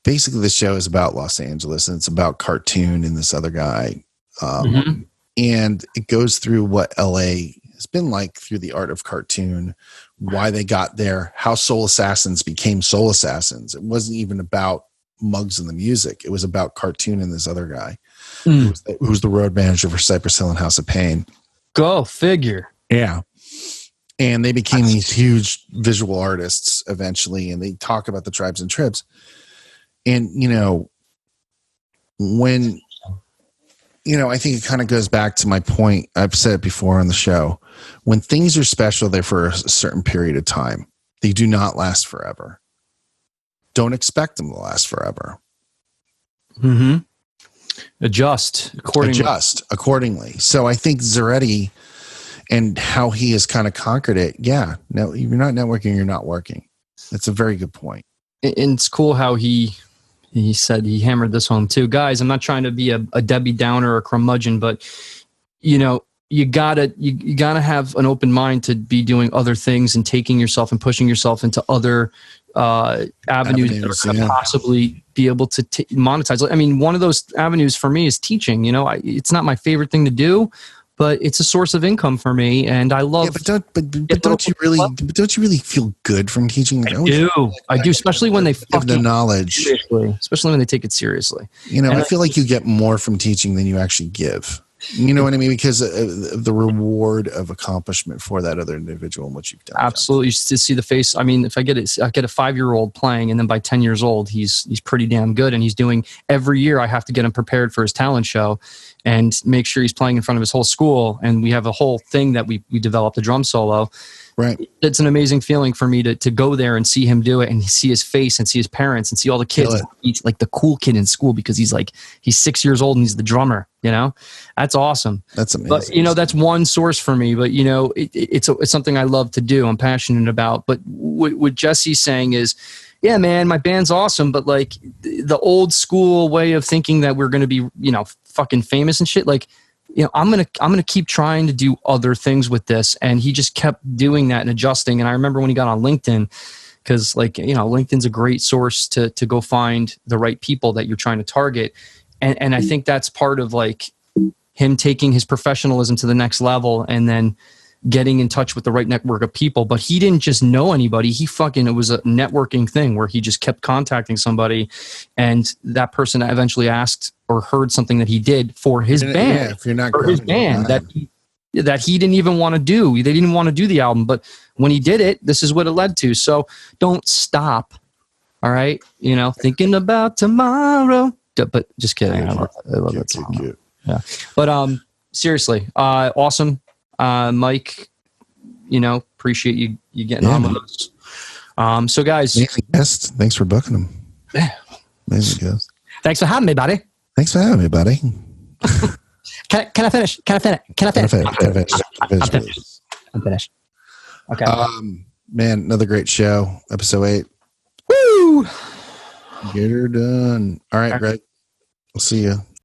basically the show is about Los Angeles, and it's about Cartoon and this other guy. And it goes through what LA has been like through the art of cartoon, why they got there, how Soul Assassins became Soul Assassins. It wasn't even about Muggs and the music. It was about Cartoon and this other guy who was the road manager for Cypress Hill and House of Pain. Go figure. Yeah. And they became these huge visual artists eventually, and they talk about the Tribes and Tribs. And, when, I think it kind of goes back to my point. I've said it before on the show. When things are special, they're for a certain period of time. They do not last forever. Don't expect them to last forever. Mm-hmm. Adjust accordingly. So I think Zuretti and how he has kind of conquered it. Yeah. No, you're not networking, you're not working. That's a very good point. And it's cool how he said, he hammered this home too. Guys, I'm not trying to be a Debbie Downer or a curmudgeon, but you gotta have an open mind to be doing other things and taking yourself and pushing yourself into other avenues that are going to possibly be able to monetize. I mean, one of those avenues for me is teaching. It's not my favorite thing to do, but it's a source of income for me, and I love. Yeah, but don't you really feel good from teaching? I do, especially when they give the knowledge. Seriously, especially when they take it seriously. You know, I feel like you get more from teaching than you actually give. You know what I mean? Because of the reward of accomplishment for that other individual and what you've done. Absolutely, to see the face. I mean, if I get a 5-year-old playing, and then by 10 years old, he's pretty damn good, and he's doing every year. I have to get him prepared for his talent show, and make sure he's playing in front of his whole school. And we have a whole thing that we developed, a drum solo. Right. It's an amazing feeling for me to go there and see him do it, and see his face and see his parents and see all the kids. He's like the cool kid in school because he's 6 years old and he's the drummer, you know. That's awesome. That's amazing. But you know, that's one source for me, but you know, it's something I love to do. I'm passionate about. But what Jesse's saying is, yeah, man, my band's awesome, but like the old school way of thinking that we're going to be, you know, fucking famous and shit, like, you know, I'm gonna keep trying to do other things with this. And he just kept doing that and adjusting. And I remember when he got on LinkedIn, because like, you know, LinkedIn's a great source to go find the right people that you're trying to target. And I think that's part of like him taking his professionalism to the next level and then getting in touch with the right network of people. But he didn't just know anybody. It was a networking thing where he just kept contacting somebody, and that person eventually asked or heard something that he did for his band. Yeah, if you're not for his band that he didn't even want to do. They didn't want to do the album, but when he did it, this is what it led to. So don't stop. All right, you know, thinking about tomorrow. But just kidding. I love that song. Cute. Yeah, but seriously, awesome. Mike, you know, appreciate you getting on with us. So guys, amazing guest. Thanks for booking them. Yeah. Amazing guest. Thanks for having me, buddy. Thanks for having me, buddy. Can I finish? I'm finished. Okay. Man, another great show. Episode 8. Woo! Get her done. All right, Greg. We'll see you.